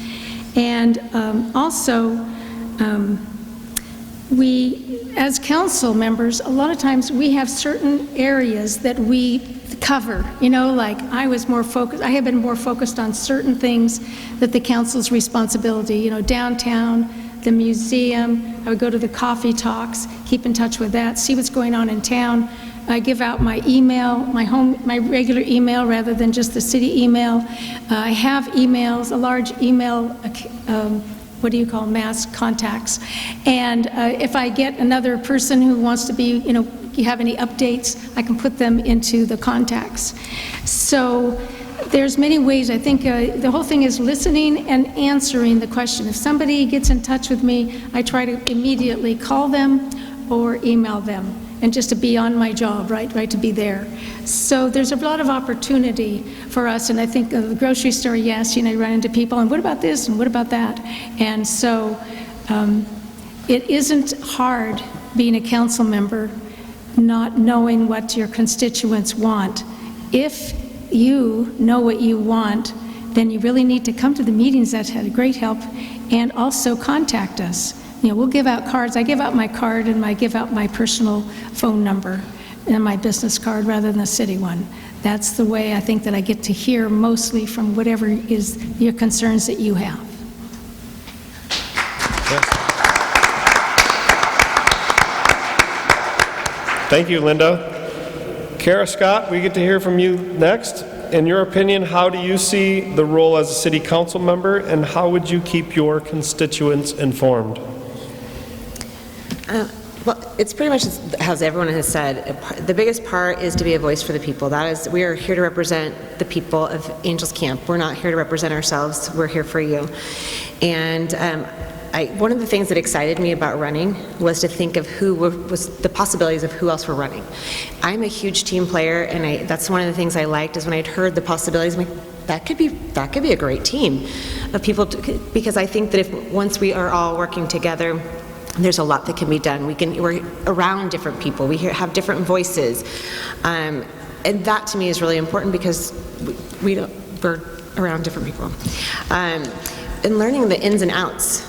And also, we, as council members, a lot of times we have certain areas that we cover, like I have been more focused on certain things that the council's responsibility, downtown, the museum. I would go to the coffee talks, keep in touch with that, see what's going on in town. I give out my email, my regular email rather than just the city email. I have emails, a large email, mass contacts. And if I get another person who wants to be, you have any updates, I can put them into the contacts. So there's many ways. I think the whole thing is listening and answering the question. If somebody gets in touch with me, I try to immediately call them or email them, and just to be on my job, right, to be there. So there's a lot of opportunity for us, and I think the grocery store, yes, you run into people, and what about this, and what about that? And so it isn't hard being a council member, not knowing what your constituents want. If you know what you want, then you really need to come to the meetings. That's had a great help, and also contact us. We'll give out cards. I give out my card, and I give out my personal phone number and my business card rather than the city one. That's the way I think that I get to hear mostly from whatever is your concerns that you have. Yes. Thank you, Linda. Kara Scott, we get to hear from you next. In your opinion, how do you see the role as a city council member, and how would you keep your constituents informed? Well, it's pretty much as everyone has said. The biggest part is to be a voice for the people. That is, we are here to represent the people of Angels Camp. We're not here to represent ourselves. We're here for you. And one of the things that excited me about running was to think of the possibilities of who else were running. I'm a huge team player, and that's one of the things I liked is when I'd heard the possibilities, I'm like, that could be a great team of people, because I think that once we are all working together, there's a lot that can be done. We're around different people. We have different voices, and that to me is really important because we're around different people, and learning the ins and outs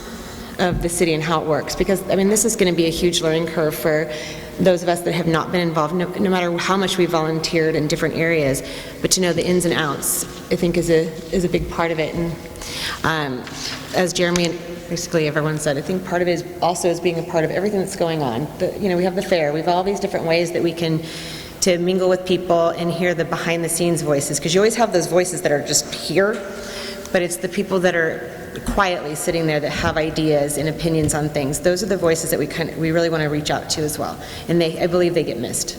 of the city and how it works. Because this is going to be a huge learning curve for those of us that have not been involved, no matter how much we volunteered in different areas. But to know the ins and outs, I think, is a big part of it. And as Jeremy and basically everyone said, I think part of it is being a part of everything that's going on. We have the fair. We have all these different ways that we can to mingle with people and hear the behind the scenes voices, because you always have those voices that are just here, but it's the people that are quietly sitting there that have ideas and opinions on things. Those are the voices that we really want to reach out to as well. And I believe they get missed.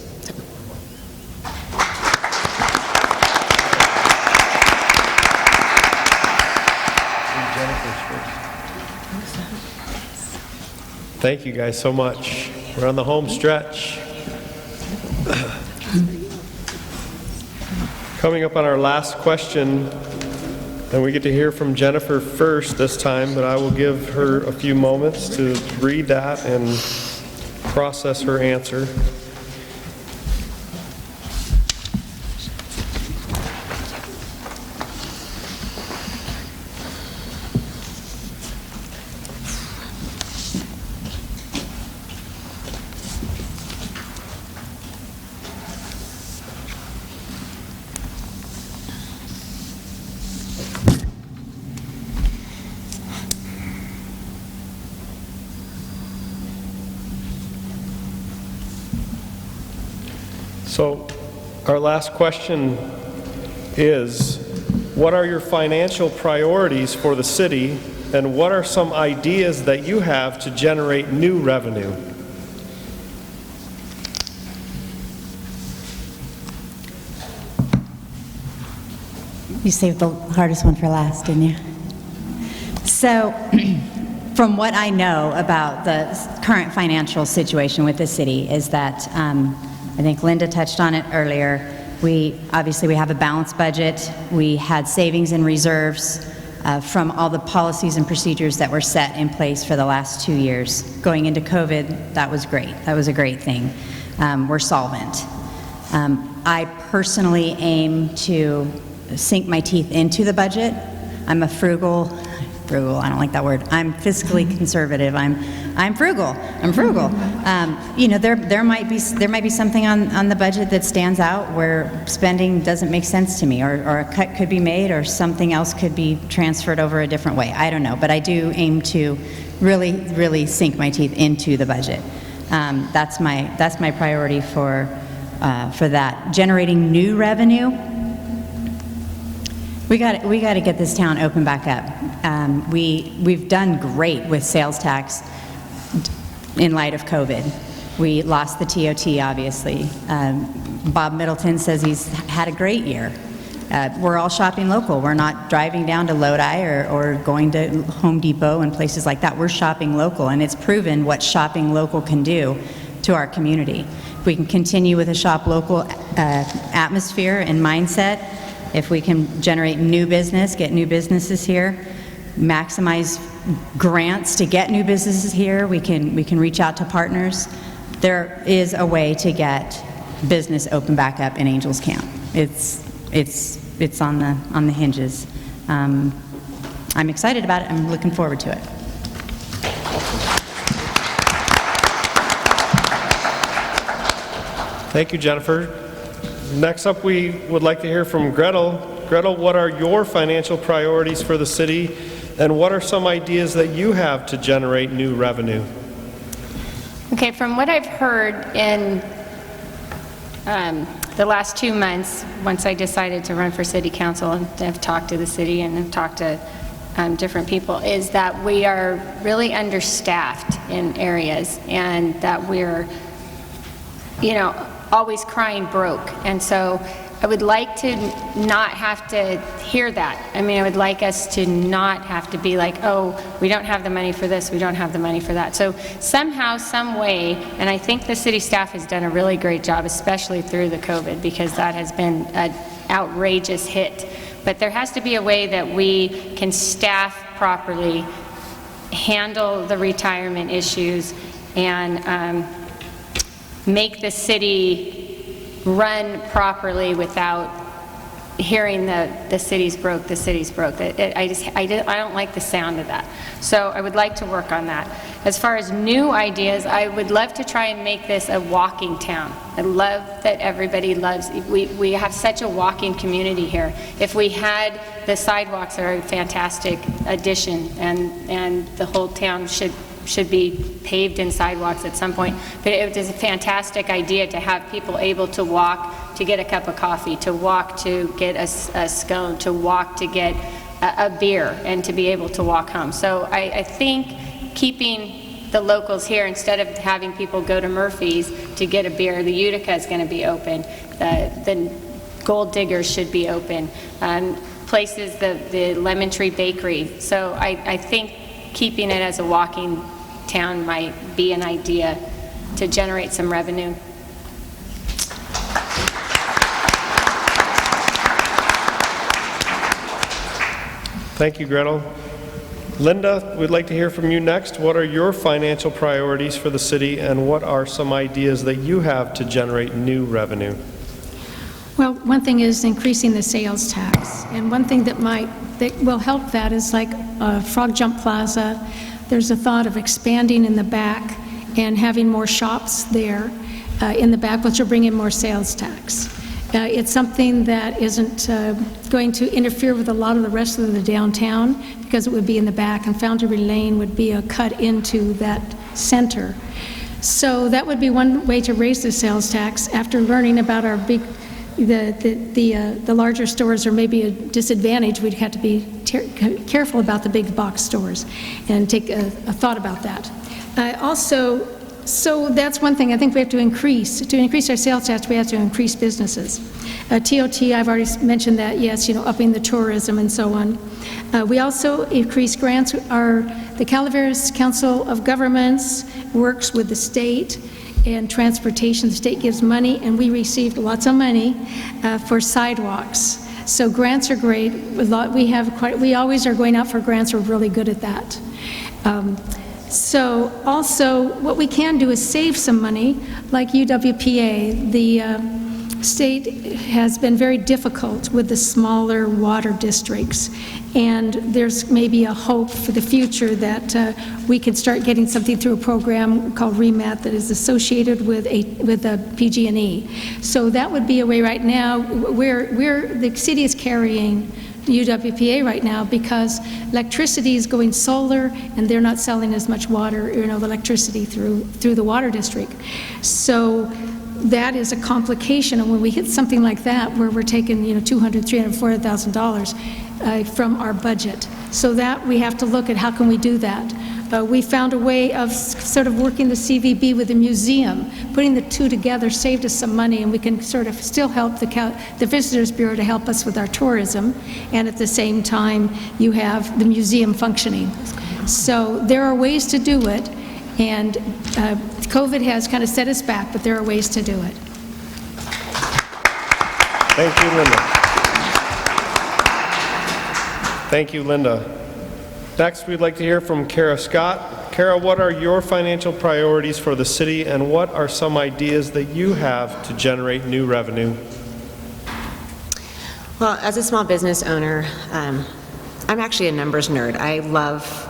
Thank you guys so much. We're on the home stretch. Coming up on our last question, and we get to hear from Jennifer first this time, but I will give her a few moments to read that and process her answer. So, our last question is, what are your financial priorities for the city, and what are some ideas that you have to generate new revenue? You saved the hardest one for last, didn't you? So, from what I know about the current financial situation with the city is that, I think Linda touched on it earlier, obviously we have a balanced budget. We had savings and reserves from all the policies and procedures that were set in place for the last 2 years. Going into COVID, that was great. That was a great thing. We're solvent. I personally aim to sink my teeth into the budget. I'm a frugal, I don't like that word. I'm fiscally conservative. I'm frugal. You know, there might be something on the budget that stands out where spending doesn't make sense to me, or a cut could be made, or something else could be transferred over a different way. I don't know, but I do aim to really sink my teeth into the budget. That's my priority for that. Generating new revenue. We got to get this town open back up. We've done great with sales tax in light of COVID. We lost the TOT, obviously. Bob Middleton says he's had a great year. We're all shopping local. We're not driving down to Lodi or going to Home Depot and places like that. We're shopping local, and it's proven what shopping local can do to our community. If we can continue with a shop local atmosphere and mindset, if we can generate new business, get new businesses here, maximize grants to get new businesses here, we can reach out to partners. There is a way to get business open back up in Angels Camp. It's on the hinges. I'm excited about it. I'm looking forward to it. Thank you, Jennifer. Next up, we would like to hear from Gretel. Gretel, what are your financial priorities for the city, and what are some ideas that you have to generate new revenue? Okay, from what I've heard in the last 2 months, once I decided to run for city council, and I've talked to the city and I've talked to different people, is that we are really understaffed in areas, and that we're, always crying broke. And so I would like to not have to hear that. I mean, I would like us to not have to be like, oh, we don't have the money for this, we don't have the money for that. So somehow, some way, and I think the city staff has done a really great job, especially through the COVID, because that has been an outrageous hit. But there has to be a way that we can staff properly, handle the retirement issues, and make the city run properly without hearing the city's broke, the city's broke. I don't like the sound of that. So I would like to work on that. As far as new ideas, I would love to try and make this a walking town. I love that everybody loves, we have such a walking community here. If we had, the sidewalks are a fantastic addition, and the whole town should be paved in sidewalks at some point. But it is a fantastic idea to have people able to walk to get a cup of coffee, to walk to get a scone, to walk to get a beer and to be able to walk home. So I think keeping the locals here, instead of having people go to Murphy's to get a beer, the Utica is going to be open, the Gold Diggers should be open, places, the Lemon Tree Bakery. So I think keeping it as a walking town might be an idea to generate some revenue. Thank you, Gretel. Linda, we'd like to hear from you next. What are your financial priorities for the city, and what are some ideas that you have to generate new revenue? Well, one thing is increasing the sales tax, and one thing that will help that is like Frog Jump Plaza. There's a thought of expanding in the back and having more shops there in the back, which will bring in more sales tax. It's something that isn't going to interfere with a lot of the rest of the downtown, because it would be in the back, and Foundry Lane would be a cut into that center. So that would be one way to raise the sales tax. After learning about our big, the larger stores are maybe a disadvantage, we'd have to be careful about the big box stores and take a thought about that. So that's one thing I think we have to increase. To increase our sales tax, we have to increase businesses. TOT, I've already mentioned that, yes, upping the tourism and so on. We also increase grants. The Calaveras Council of Governments works with the state and transportation. The state gives money, and we received lots of money for sidewalks. So grants are great. We always are going out for grants. We're really good at that. So also, what we can do is save some money, like UWPA. The state has been very difficult with the smaller water districts, and there's maybe a hope for the future that we can start getting something through a program called REMAT that is associated with a PG&E. So that would be a way right now where the city is carrying UWPA right now, because electricity is going solar and they're not selling as much water, the electricity through the water district. So that is a complication, and when we hit something like that where we're taking $200,000, $300,000, $400,000 from our budget, so that we have to look at how can we do that. We found a way of sort of working the CVB with the museum. Putting the two together saved us some money, and we can sort of still help the Visitors Bureau to help us with our tourism, and at the same time you have the museum functioning. So there are ways to do it, and COVID has kind of set us back, but there are ways to do it. Thank you, Linda. Thank you, Linda. Next, we'd like to hear from Kara Scott. Kara, what are your financial priorities for the city, and what are some ideas that you have to generate new revenue? Well, as a small business owner, I'm actually a numbers nerd. I love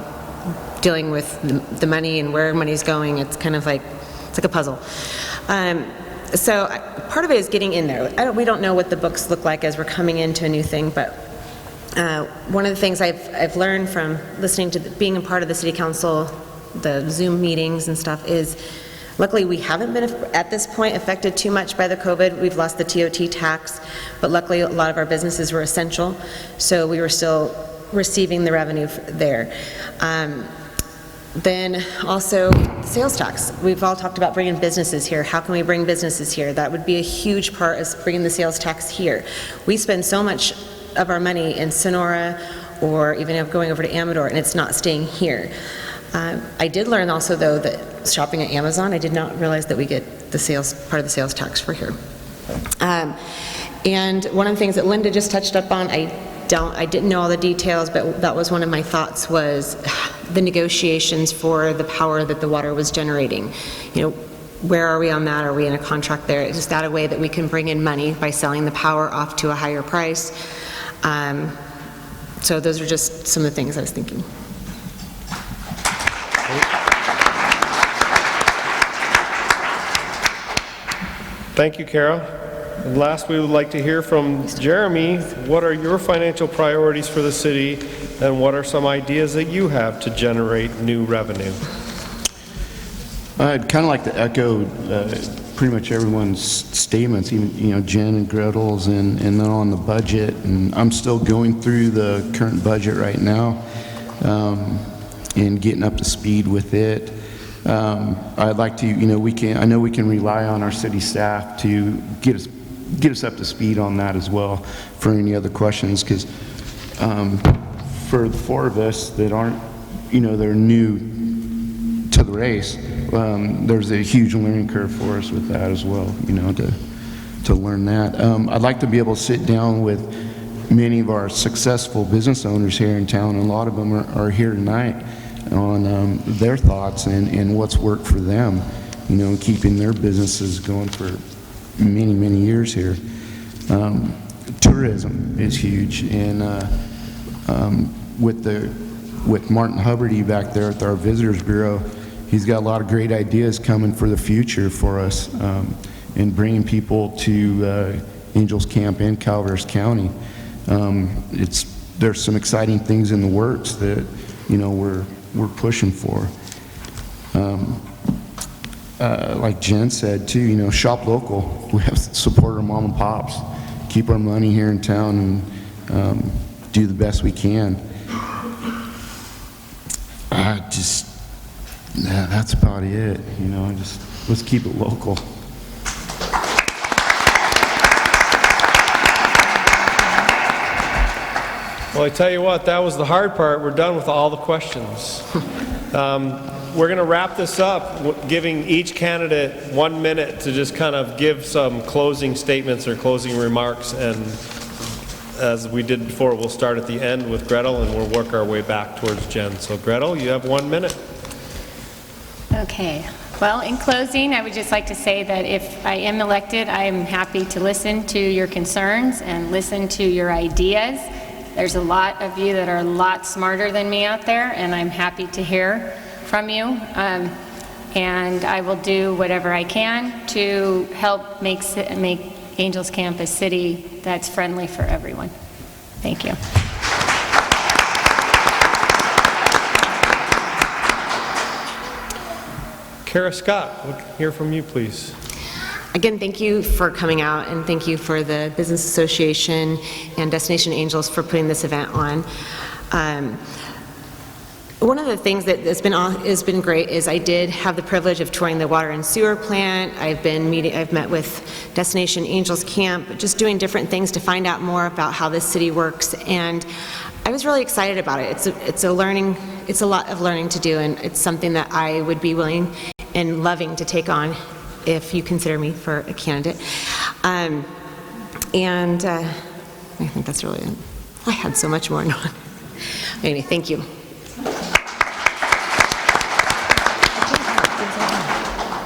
dealing with the money and where money's going. It's kind of like, it's like a puzzle. So part of it is getting in there. We don't know what the books look like as we're coming into a new thing, but one of the things I've learned from listening to being a part of the city council, the Zoom meetings and stuff, is luckily we haven't been at this point affected too much by the COVID. We've lost the TOT tax, but luckily a lot of our businesses were essential, so we were still receiving the revenue there. Then also sales tax. We've all talked about bringing businesses here. How can we bring businesses here? That would be a huge part, is bringing the sales tax here. We spend so much of our money in Sonora, or even going over to Amador, and it's not staying here. I did learn also, though, that shopping at Amazon, I did not realize that we get the sales, part of the sales tax for here. And one of the things that Linda just touched up on, I didn't know all the details, but that was one of my thoughts, was the negotiations for the power that the water was generating. Where are we on that? Are we in a contract there? Is that a way that we can bring in money by selling the power off to a higher price? So those are just some of the things I was thinking. Thank you, Kara. And last, we would like to hear from Jeremy. What are your financial priorities for the city, and what are some ideas that you have to generate new revenue? I'd kind of like to echo pretty much everyone's statements, even, you know, Jen and Gretel's, and then on the budget. And I'm still going through the current budget right now, and getting up to speed with it. I'd like to, you know, I know we can rely on our city staff to get us up to speed on that as well for any other questions, because for the four of us that aren't, you know, they're new to the race, there's a huge learning curve for us with that as well, you know, to learn that. I'd like to be able to sit down with many of our successful business owners here in town, and a lot of them are here tonight, on their thoughts and what's worked for them, you know, keeping their businesses going for many, many years here. Tourism is huge, and with Martin Hubbardy back there at our Visitors Bureau, he's got a lot of great ideas coming for the future for us, and bringing people to Angels Camp in Calaveras County. There's some exciting things in the works that, you know, we're pushing for. Like Jen said too, you know, shop local. We have to support our mom and pops, keep our money here in town, and do the best we can. That's about it. You know, let's keep it local. Well, I tell you what, that was the hard part. We're done with all the questions. We're going to wrap this up, giving each candidate 1 minute to just kind of give some closing statements or closing remarks. And as we did before, we'll start at the end with Gretel, and we'll work our way back towards Jen. So Gretel, you have 1 minute. Okay. Well, in closing, I would just like to say that if I am elected, I am happy to listen to your concerns and listen to your ideas. There's a lot of you that are a lot smarter than me out there, and I'm happy to hear from you. And I will do whatever I can to help make Angels Camp a city that's friendly for everyone. Thank you. Kara Scott, we'll hear from you, please. Again, thank you for coming out, and thank you for the Business Association and Destination Angels for putting this event on. One of the things that has been great is I did have the privilege of touring the water and sewer plant. I've met with Destination Angels Camp, just doing different things to find out more about how this city works, and I was really excited about it. It's a lot of learning to do, and it's something that I would be willing and loving to take on if you consider me for a candidate. I think that's really it. I had so much more on. Anyway, thank you.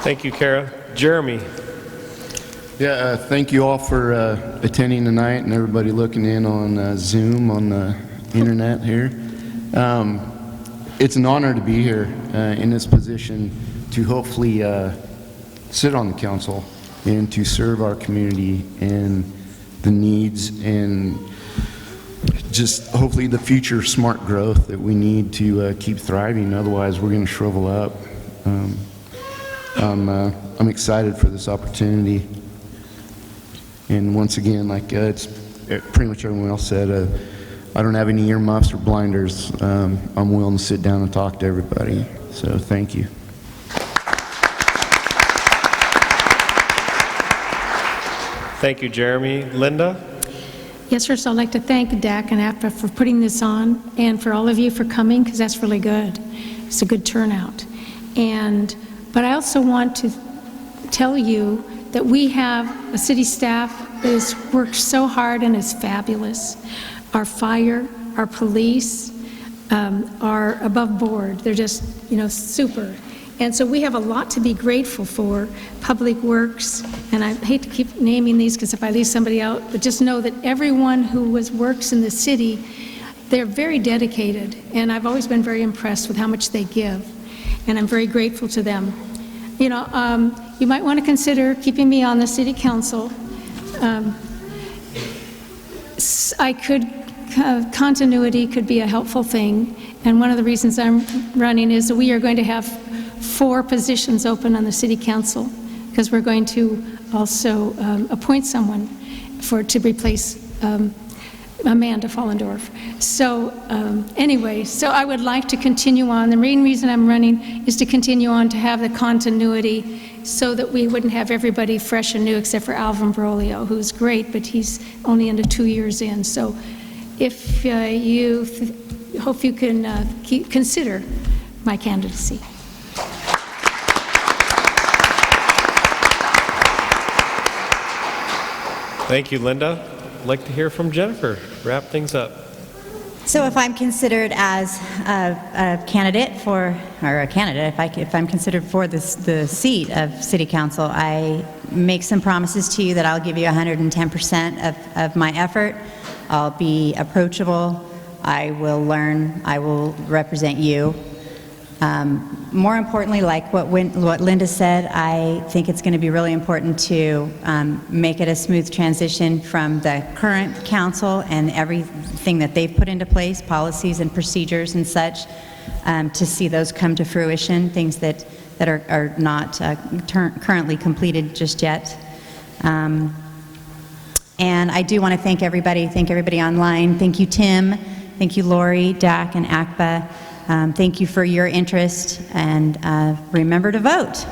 Thank you, Kara. Jeremy. Yeah, thank you all for attending tonight, and everybody looking in on Zoom on the internet here. It's an honor to be here in this position to hopefully sit on the council and to serve our community and the needs and just hopefully the future smart growth that we need to keep thriving. Otherwise, we're going to shrivel up. I'm excited for this opportunity. And once again, like it's pretty much everyone else said, I don't have any earmuffs or blinders. I'm willing to sit down and talk to everybody. So thank you. Thank you, Jeremy. Linda? Yes, first I'd like to thank DAC and APTA for putting this on, and for all of you for coming, because that's really good. It's a good turnout. But I also want to tell you that we have a city staff that has worked so hard and is fabulous. Our fire, our police are above board. They're just, super. And so we have a lot to be grateful for. Public Works, and I hate to keep naming these because if I leave somebody out, but just know that everyone who works in the city, they're very dedicated, and I've always been very impressed with how much they give, and I'm very grateful to them. You might want to consider keeping me on the city council. Continuity could be a helpful thing, and one of the reasons I'm running is that we are going to have 4 positions open on the city council, because we're going to also appoint someone to replace Amanda Follendorf. So anyway, so I would like to continue on. The main reason I'm running is to continue on to have the continuity so that we wouldn't have everybody fresh and new except for Alvin Brolio, who's great, but he's only under 2 years in. So if hope you can consider my candidacy. Thank you, Linda. I'd like to hear from Jennifer. Wrap things up. So if I'm considered as a candidate if I'm considered for the seat of City Council, I make some promises to you that I'll give you 110% of my effort. I'll be approachable. I will learn. I will represent you. More importantly, like what Linda said, I think it's going to be really important to make it a smooth transition from the current council and everything that they've put into place, policies and procedures and such, to see those come to fruition, things that are not currently completed just yet. And I do want to thank everybody online. Thank you, Tim. Thank you, Lori, Dak, and Akba. Thank you for your interest, and remember to vote.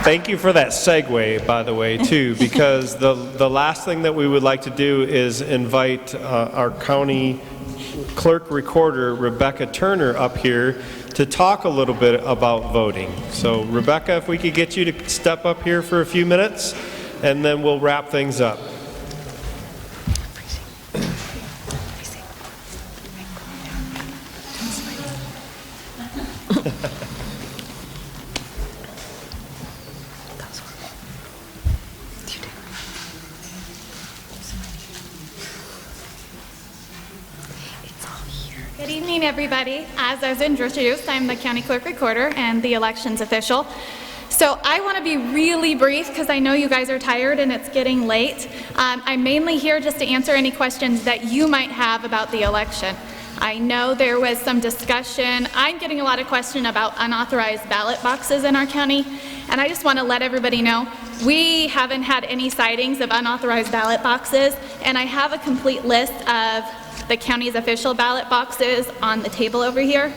Thank you for that segue, by the way, too, because the last thing that we would like to do is invite our county clerk recorder, Rebecca Turner, up here to talk a little bit about voting. So, Rebecca, if we could get you to step up here for a few minutes, and then we'll wrap things up. Good evening, everybody. As I was introduced, I'm the County Clerk Recorder and the elections official. So I want to be really brief because I know you guys are tired and it's getting late. I'm mainly here just to answer any questions that you might have about the election. I know there was some discussion. I'm getting a lot of question about unauthorized ballot boxes in our county, and I just want to let everybody know we haven't had any sightings of unauthorized ballot boxes, and I have a complete list of the county's official ballot boxes on the table over here.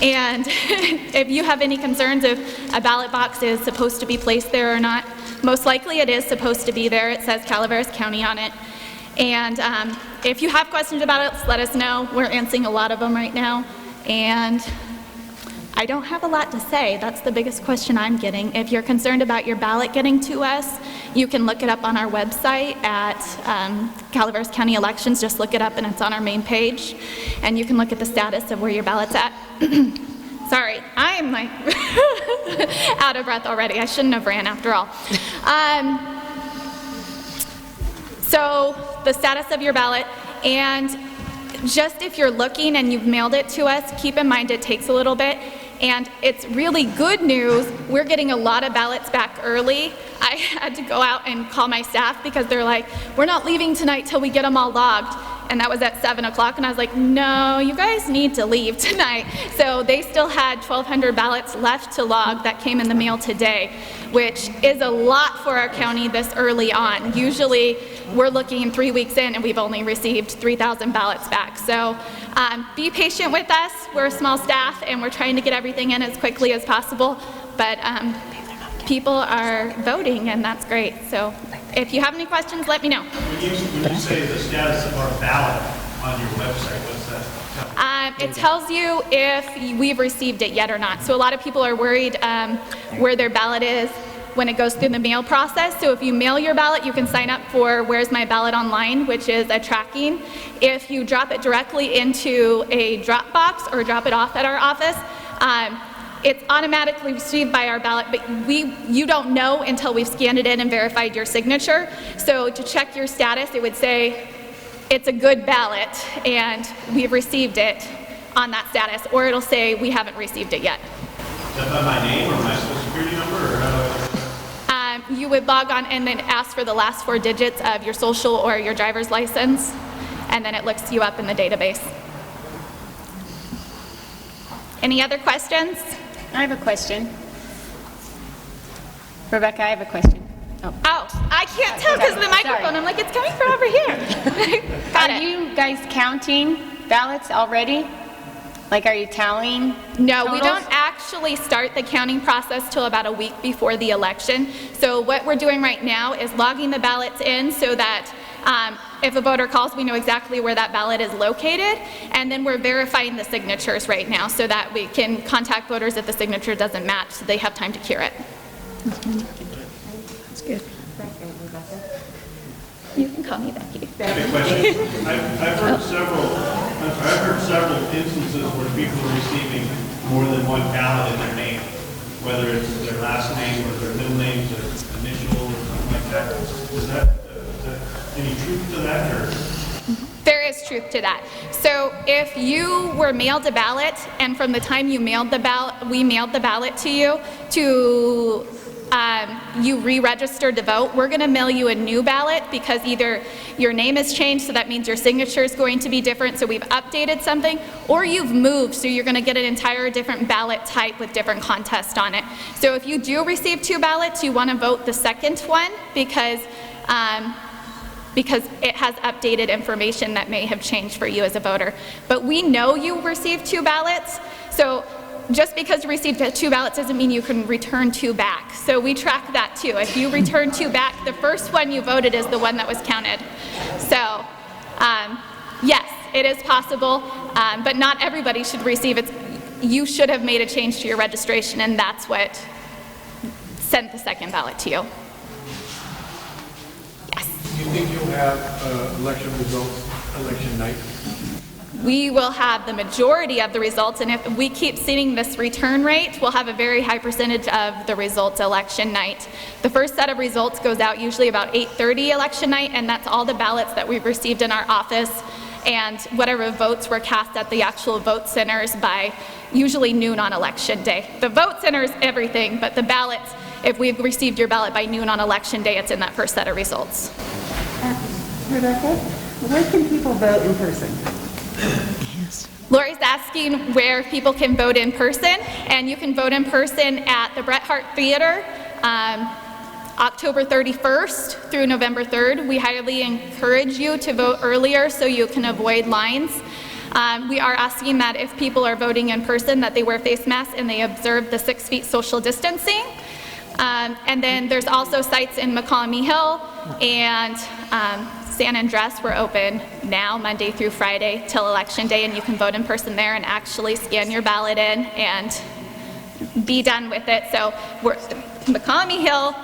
And if you have any concerns if a ballot box is supposed to be placed there or not, most likely it is supposed to be there. It says Calaveras County on it. And if you have questions about it, let us know. We're answering a lot of them right now. And I don't have a lot to say. That's the biggest question I'm getting. If you're concerned about your ballot getting to us, you can look it up on our website at Calaveras County Elections. Just look it up and it's on our main page. And you can look at the status of where your ballot's at. Sorry, I am like out of breath already. I shouldn't have ran after all. So the status of your ballot, and just if you're looking and you've mailed it to us, keep in mind it takes a little bit. And it's really good news. We're getting a lot of ballots back early. I had to go out and call my staff because they're like, we're not leaving tonight till we get them all logged. And that was at 7 o'clock, and I was like, no, you guys need to leave tonight. So they still had 1,200 ballots left to log that came in the mail today, which is a lot for our county this early on. Usually we're looking 3 weeks in and we've only received 3,000 ballots back. So be patient with us. We're a small staff and we're trying to get everything in as quickly as possible, but people are voting and that's great. So if you have any questions, let me know. When you say the status of our ballot on your website, what's that? It tells you if we've received it yet or not. So a lot of people are worried where their ballot is when it goes through the mail process. So if you mail your ballot, you can sign up for Where's My Ballot Online, which is a tracking. If you drop it directly into a drop box or drop it off at our office, it's automatically received by our ballot, but you don't know until we've scanned it in and verified your signature. So to check your status, it would say it's a good ballot and we've received it on that status, or it'll say we haven't received it yet. Is that by my name or my social security number, or how do I? You would log on and then ask for the last 4 digits of your social or your driver's license, and then it looks you up in the database. Any other questions? I have a question. Rebecca, I have a question. Oh, I can't tell because of the microphone. Sorry. I'm like, it's coming from over here. Got Are it. you guys counting ballots already? Like, are you tallying? No, we totals? don't actually start the counting process till about a week before the election. So what we're doing right now is logging the ballots in so that if a voter calls, we know exactly where that ballot is located. And then we're verifying the signatures right now so that we can contact voters if the signature doesn't match, so they have time to cure it. That's good. You can call me Becky. I have a question. I've heard several instances where people are receiving more than one ballot in their name, whether it's their last name or their middle names or initial or something like that. Is that any truth to that, or? There is truth to that. So if you were mailed a ballot, and from the time you mailed the ballot, we mailed the ballot to you, to you re-registered to vote, we're going to mail you a new ballot because either your name has changed, so that means your signature is going to be different, so we've updated something, or you've moved, so you're going to get an entire different ballot type with different contests on it. So if you do receive two ballots, you want to vote the second one because it has updated information that may have changed for you as a voter. But we know you received two ballots, so just because you received two ballots doesn't mean you can return two back. So we track that too. If you return two back, the first one you voted is the one that was counted. So yes, it is possible, but not everybody should receive it. You should have made a change to your registration, and that's what sent the second ballot to you. Do you think you'll have election results election night? We will have the majority of the results, and if we keep seeing this return rate, we'll have a very high percentage of the results election night. The first set of results goes out usually about 8:30 election night, and that's all the ballots that we've received in our office and whatever votes were cast at the actual vote centers by usually noon on election day. The vote center is everything, but the ballots, if we've received your ballot by noon on election day, it's in that first set of results. Rebecca, where can people vote in person? Lori's asking where people can vote in person, and you can vote in person at the Bret Hart Theater October 31st through November 3rd. We highly encourage you to vote earlier so you can avoid lines. We are asking that if people are voting in person that they wear face masks and they observe the 6 feet social distancing. And then there's also sites in McCallum Hill and San Andres. We're open now Monday through Friday till election day, and you can vote in person there and actually scan your ballot in and be done with it. So we're McCallum Hill,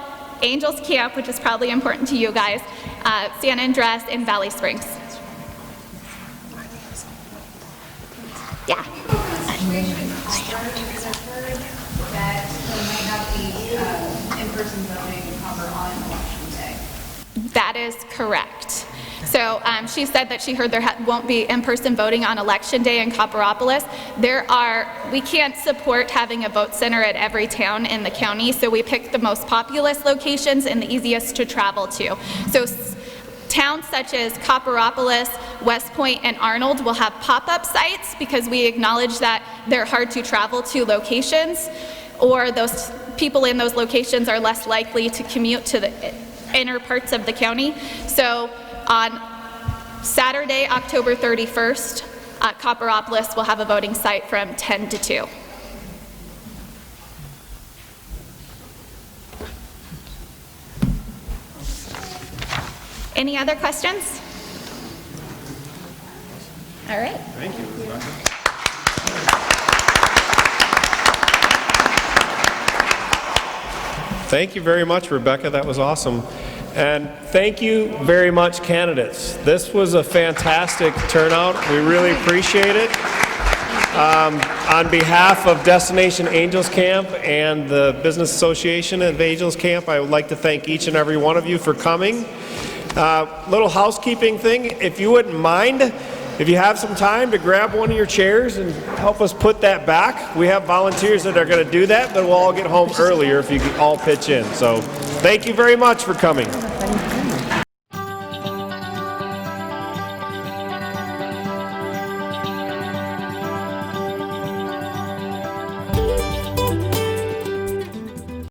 Angels Camp, which is probably important to you guys, San Andres, and Valley Springs. Yeah. That there might not be in-person voting cover on election day. That is correct. So she said that she heard there won't be in-person voting on election day in Copperopolis. We can't support having a vote center at every town in the county, so we picked the most populous locations and the easiest to travel to. So towns such as Copperopolis, West Point, and Arnold will have pop-up sites because we acknowledge that they're hard to travel to locations, or those people in those locations are less likely to commute to the inner parts of the county. So on Saturday, October 31st, Copperopolis will have a voting site from 10 to 2. Any other questions? All right. Thank you, Rebecca. Thank you very much, Rebecca. That was awesome. And thank you very much, candidates. This was a fantastic turnout. We really appreciate it. On behalf of Destination Angels Camp and the Business Association of Angels Camp, I would like to thank each and every one of you for coming. Little housekeeping thing, if you wouldn't mind, if you have some time to grab one of your chairs and help us put that back. We have volunteers that are going to do that, but we'll all get home earlier if you all pitch in. So thank you very much for coming.